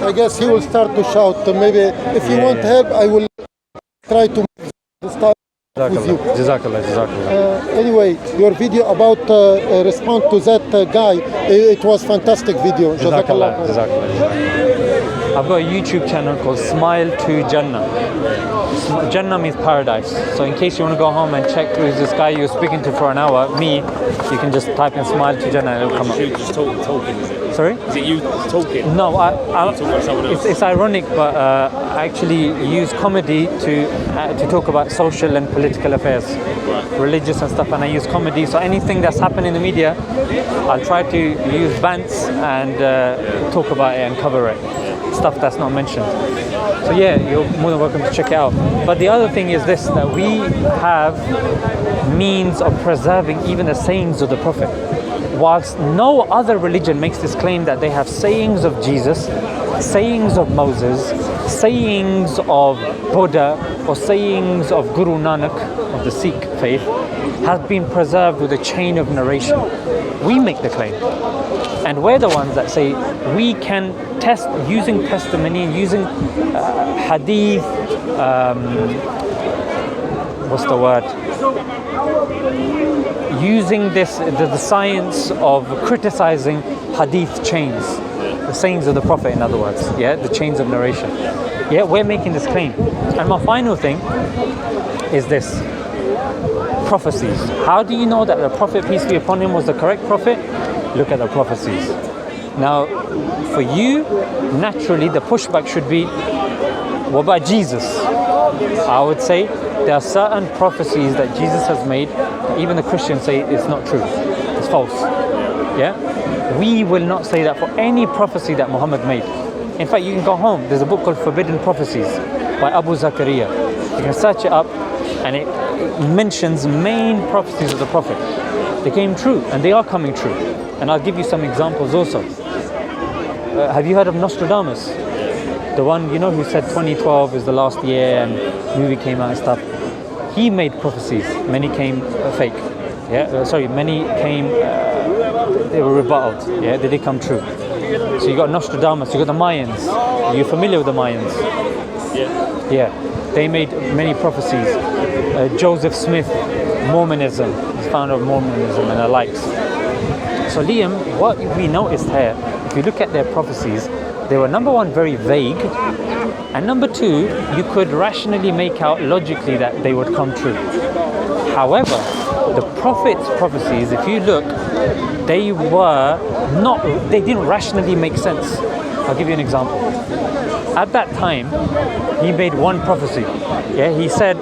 I guess he will start to shout. Maybe if you want help, I will try to start with you. Jazakallah. Anyway, your video about respond to that guy, it was fantastic video. Jazakallah. I've got a YouTube channel called SMILE2JANNAH. Jannah means paradise. So in case you want to go home and check who's this guy you're speaking to for an hour, me, you can just type in SMILE2JANNAH and it'll come up. You just talking, is it? Sorry? Is it you talking? No, it's it's ironic, but I actually use comedy to talk about social and political affairs, religious and stuff, and I use comedy. So anything that's happened in the media, I'll try to use bants and talk about it and cover it. Stuff that's not mentioned. So yeah, you're more than welcome to check it out. But the other thing is this, that we have means of preserving even the sayings of the Prophet. Whilst no other religion makes this claim that they have sayings of Jesus, sayings of Moses, sayings of Buddha, or sayings of Guru Nanak of the Sikh faith, have been preserved with a chain of narration. We make the claim. And we're the ones that say we can test using testimony, using hadith, what's the word? Using this, the science of criticizing hadith chains, the sayings of the Prophet, in other words, yeah, the chains of narration. Yeah, we're making this claim. And my final thing is this: prophecies. How do you know that the Prophet, peace be upon him, was the correct Prophet? Look at the prophecies. Now, for you, naturally, the pushback should be, what about Jesus? I would say there are certain prophecies that Jesus has made that even the Christians say it's not true, it's false. Yeah? We will not say that for any prophecy that Muhammad made. In fact, you can go home, there's a book called Forbidden Prophecies by Abu Zakaria. You can search it up and it mentions main prophecies of the Prophet. They came true and they are coming true. And I'll give you some examples also. Have you heard of Nostradamus? The one, you know, who said 2012 is the last year and movie came out and stuff. He made prophecies. Many came fake. Yeah, many came, they were rebutted. Yeah, they did come true. So you got Nostradamus, you got the Mayans. Are you familiar with the Mayans? Yeah. Yeah, they made many prophecies. Joseph Smith, Mormonism, he's founder of Mormonism and the likes. So Liam, what we noticed here, if you look at their prophecies, they were, number one, very vague, and number two, you could rationally make out logically that they would come true. However, the Prophet's prophecies, if you look, they didn't rationally make sense. I'll give you an example. At that time, he made one prophecy. Yeah, he said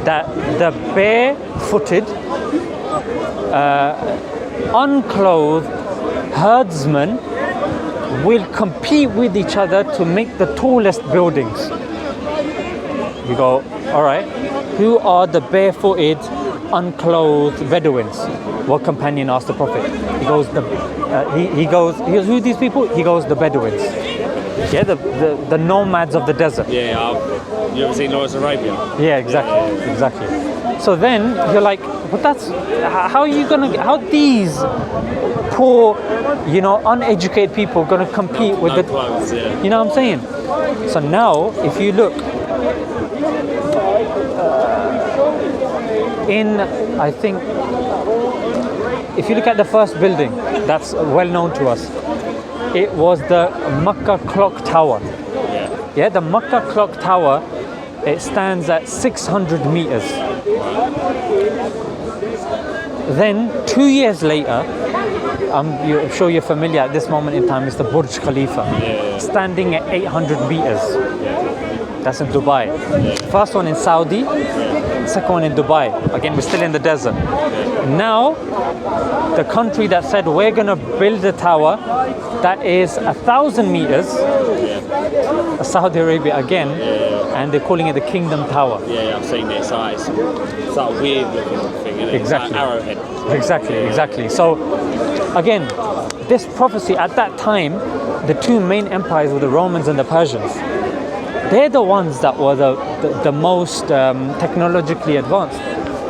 that the barefooted, unclothed herdsmen will compete with each other to make the tallest buildings. You go, all right, who are the barefooted, unclothed Bedouins? What companion asked the Prophet? He goes, he goes, who are these people? He goes, the Bedouins. Yeah, the nomads of the desert. Yeah, you ever seen Lawrence Arabia? Yeah, exactly, exactly. So then you're like, but that's, how are you gonna, how these poor, you know, uneducated people gonna compete with the clothes, yeah. You know what I'm saying? So now, if you look I think, if you look at the first building that's well known to us, it was the Makkah clock tower. Yeah, the Makkah clock tower, it stands at 600 meters. Then 2 years later, I'm sure you're familiar at this moment in time, it's the Burj Khalifa, standing at 800 meters. That's in Dubai. First one in Saudi, second one in Dubai. Again, we're still in the desert. Now, the country that said we're gonna build a tower that is 1,000 meters, Saudi Arabia again, and they're calling it the Kingdom Tower. Yeah, I've seen it. It's like a weird looking thing, isn't it? Exactly. It's like arrowhead. Exactly. So, again, this prophecy at that time, the two main empires were the Romans and the Persians. They're the ones that were the most technologically advanced.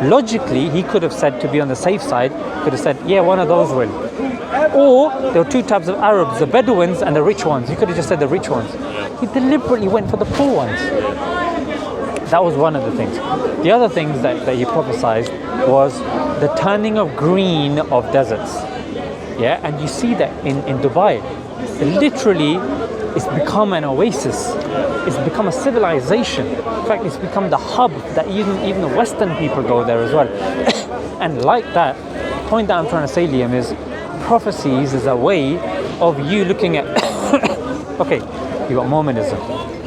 Logically, he could have said, to be on the safe side, could have said, yeah, one of those will. Or there were two types of Arabs, the Bedouins and the rich ones. He could have just said the rich ones. He deliberately went for the poor ones. That was one of the things. The other things that he prophesied was the turning of green of deserts. Yeah, and you see that in Dubai. Literally, it's become an oasis. It's become a civilization. In fact, it's become the hub that even the Western people go there as well. And like that, the point that I'm trying to say, Liam, is prophecies is a way of you looking at, okay, you got Mormonism,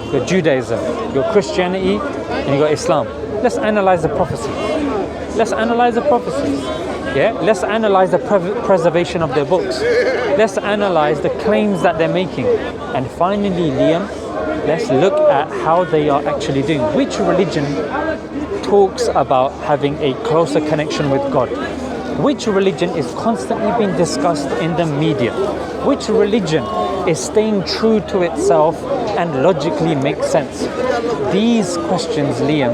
you got Judaism, you got Christianity, and you got Islam. Let's analyze the prophecies. Let's analyze the prophecies. Yeah, let's analyze the preservation of their books. Let's analyze the claims that they're making. And finally, Liam, let's look at how they are actually doing. Which religion talks about having a closer connection with God? Which religion is constantly being discussed in the media? Which religion is staying true to itself and logically makes sense? These questions, Liam,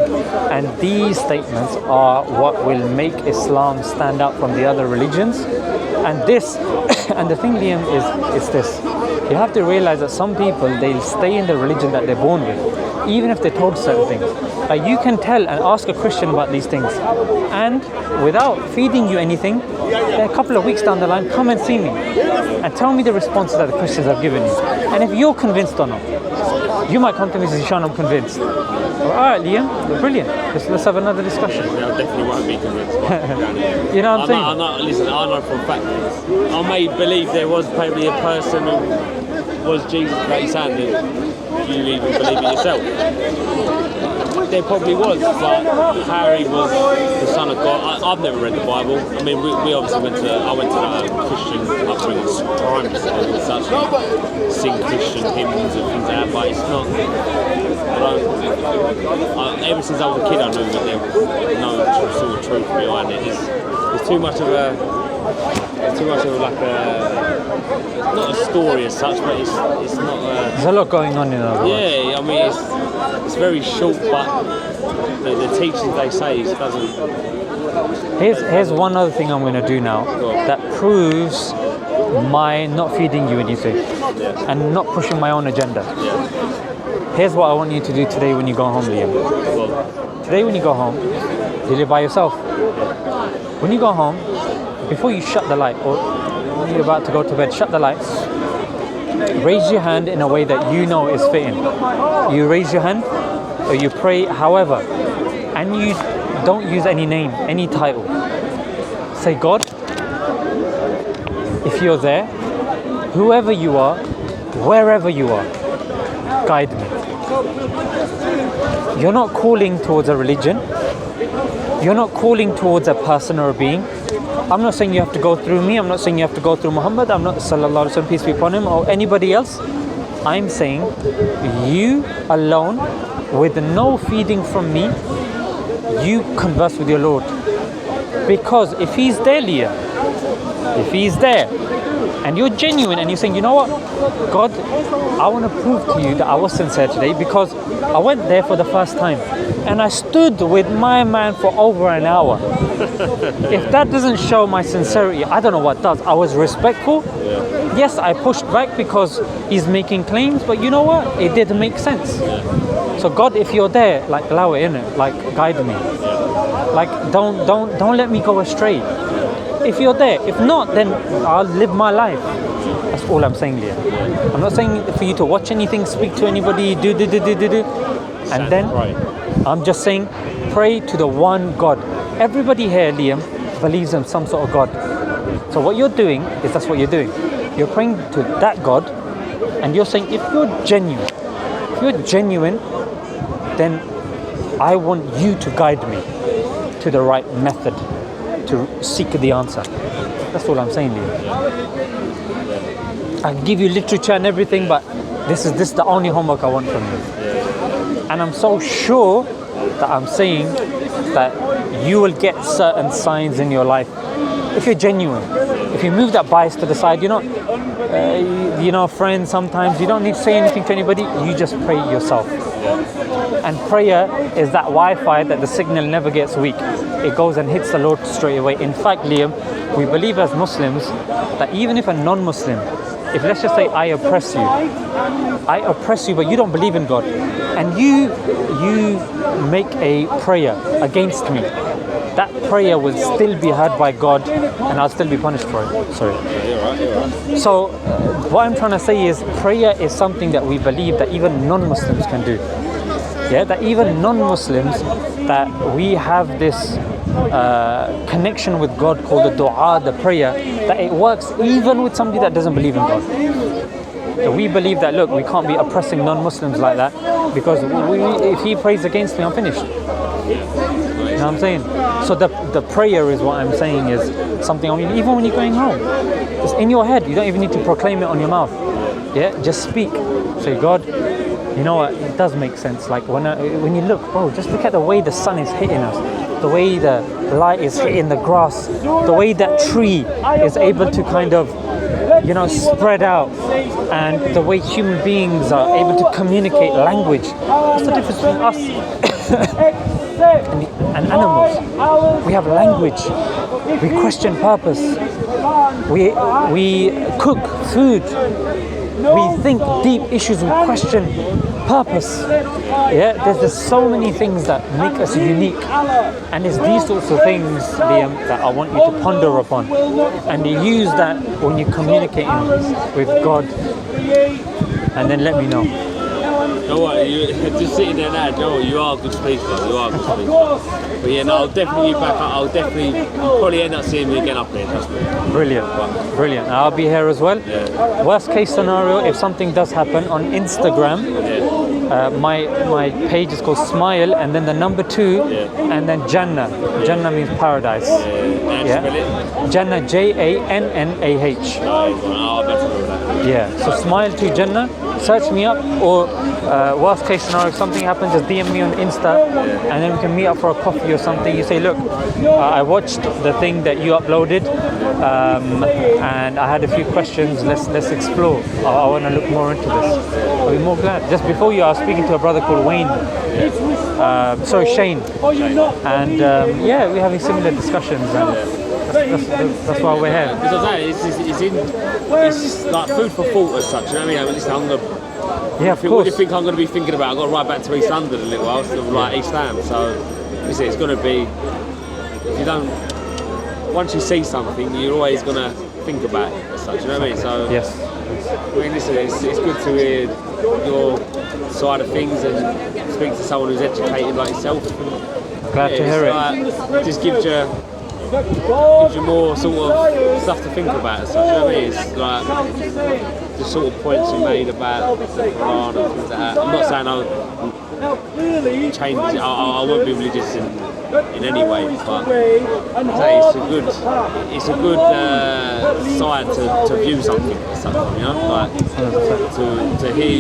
and these statements are what will make Islam stand out from the other religions. And this, and the thing, Liam, is this. You have to realize that some people, they'll stay in the religion that they're born with. even if they're told certain things. Like you can tell and ask a Christian about these things, and without feeding you anything, then a couple of weeks down the line, come and see me and tell me the responses that the Christians have given you. And if you're convinced or not, you might come to me and say, Sean, I'm convinced. All right, Liam, brilliant. Let's have another discussion. I definitely won't be convinced. You know what I'm saying? Listen, I know for a fact. I may believe there was probably a person who was Jesus, like you're saying, that you even believe it yourself. There probably was, but Harry was the son of God. I've never read the Bible. I mean, we obviously I went to Christian upbringing, primary school and such, sing Christian hymns and things like that, but it's not. Ever since I was a kid, I knew that there was no sort of truth behind it. It's too much of like not a story as such, but it's not. There's a lot going on in our world. Yeah, I mean it's very short, but the teachings they say doesn't. Here's one other thing I'm going to do now that proves my not feeding you anything and not pushing my own agenda. Here's what I want you to do today when you go home, Liam. Today when you go home, you live by yourself. When you go home, before you shut the light or when you're about to go to bed, shut the lights. Raise your hand in a way that you know is fitting. You raise your hand or you pray however, and you don't use any name, any title. Say, God, if you're there, whoever you are, wherever you are, guide me. You're not calling towards a religion. You're not calling towards a person or a being. I'm not saying you have to go through me. I'm not saying you have to go through Muhammad. I'm not, sallallahu alaihi wasallam, peace be upon him, or anybody else. I'm saying you alone, with no feeding from me, you converse with your Lord. Because if he's there, Leah, if he's there, and you're genuine and you're saying, you know what, God, I want to prove to you that I was sincere today because I went there for the first time and I stood with my man for over an hour. If that doesn't show my sincerity, I don't know what does. I was respectful. Yes, I pushed back because he's making claims, but you know what? It didn't make sense. So God, if you're there, like allow it in it, like guide me. Like don't let me go astray. If you're there, if not, then I'll live my life. That's all I'm saying, Leah. I'm not saying for you to watch anything, speak to anybody, do. And then I'm just saying, pray to the one God. Everybody here, Liam, believes in some sort of God. So what you're doing is that's what you're doing. You're praying to that God, and you're saying, if you're genuine, then I want you to guide me to the right method to seek the answer. That's all I'm saying, Liam. I give you literature and everything, but this is the only homework I want from you. And I'm so sure that I'm saying that you will get certain signs in your life if you're genuine. If you move that bias to the side, you're not, friends, sometimes you don't need to say anything to anybody, you just pray yourself. And prayer is that Wi-Fi that the signal never gets weak. It goes and hits the Lord straight away. In fact, Liam, we believe as Muslims that even if a non-Muslim, if let's just say I oppress you, but you don't believe in God, and you make a prayer against me, that prayer will still be heard by God, and I'll still be punished for it. Sorry. You're right. So, what I'm trying to say is, prayer is something that we believe that even non-Muslims can do. Yeah, that even non-Muslims, that we have this connection with God called the Dawah, the prayer, that it works even with somebody that doesn't believe in God. So we believe that, look, we can't be oppressing non-Muslims like that, because if he prays against me, I'm finished. You know what I'm saying? So the prayer is what I'm saying is something, I mean, even when you're going home, it's in your head. You don't even need to proclaim it on your mouth. Yeah, just speak. Say, God, you know what, it does make sense. Like when you look, bro, just look at the way the sun is hitting us, the way the light is hitting the grass, the way that tree is able to kind of, spread out, and the way human beings are able to communicate language. What's the difference between us and animals? We have language. We question purpose. We cook food. We think deep issues. We question purpose. Yeah, there's so many things that make us unique, and it's these sorts of things, Liam, that I want you to ponder upon, and you use that when you're communicating with God, and then let me know. You know what, you just sitting there now, you know what, you are a good speaker, you are a good speaker. But yeah, no, I'll definitely be back up, I'll probably end up seeing me again up here, trust me. Brilliant. I'll be here as well. Yeah. Worst case scenario, if something does happen on Instagram, my page is called Smile and then the number 2 and then Jannah. Jannah means paradise. Jannah, Jannah. Yeah, so Smile2JANNah, search me up, or worst case scenario, if something happens, just DM me on Insta, and then we can meet up for a coffee or something. You say, look, I watched the thing that you uploaded, and I had a few questions, let's explore. I want to look more into this. I'll be more glad. Just before you, I was speaking to a brother called Wayne, Shane, and we're having similar discussions, and that's why we're here. It's like food for thought as such, you know what I mean? Listen, of course. What do you think I'm going to be thinking about? I've got to ride back to East London in a little while, so like East Ham, so listen, it's going to be, if you don't, once you see something, you're always going to think about it as such, you know what I mean? So, yes. I mean, listen, it's good to hear your side of things and speak to someone who's educated like yourself. Glad to hear it. Just gives you more sort of stuff to think about as such, you know what I mean? It's like the sort of points you made about the Quran and things like that. I'm not saying I'll change it, I won't be religious in any way, but I'd say it's a good side to view something as such, you know, like to hear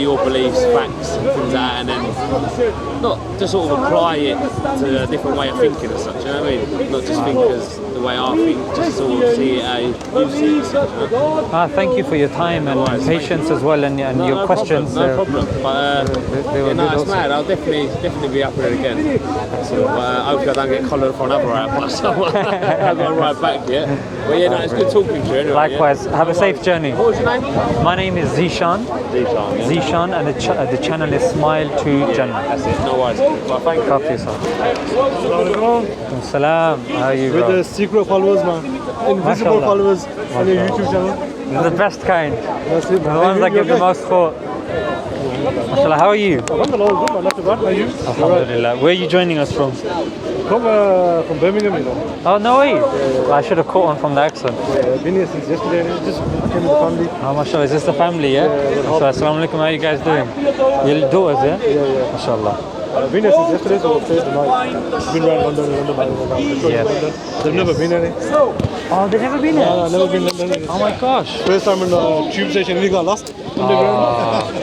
your beliefs, facts and things like that, and then not to sort of apply it to a different way of thinking as such, you know what I mean? Not just think as the way I think, just sort of see it how you see it as such, you know? Thank you for your time and patience as well, and your questions. No problem. But it's mad. I'll definitely be up here again. So, hopefully I don't get collared for another hour by someone. I've got to ride back yet. But yeah, no, it's good talking to you anyway. Likewise. Have a safe journey. What was your name? My name is Zishan. Zishan, and the channel is Smile2JANNah. That's it. No worries. Well, thank you. Talk to yourself. Salam. How are you, bro? With the secret followers, man. Invisible followers on your YouTube channel. The best kind. That's it, The ones that give the most thought. Mashallah, how are you? Alhamdulillah, good, man. Not too bad. How are you? Alhamdulillah. Where are you joining us from? From Birmingham, you know. Oh, no way. I should have caught on from the accent. Been here since yesterday. Just came with the family. Oh, mashallah. Is this the family, yeah? Assalamu alaikum. How are you guys doing? Your daughters, yeah? Yeah. Mashallah. Been here since yesterday, so we'll stay tonight. Been around London. Yes. They've never been here. Oh, they've never been here? No, never been London. Oh my gosh. First time in the tube station, we got lost underground.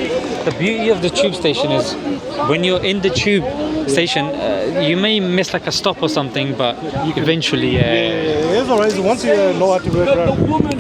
The beauty of the tube station is when you're in the tube station, you may miss like a stop or something, but eventually, Yeah, it's alright. Once you know how to work around.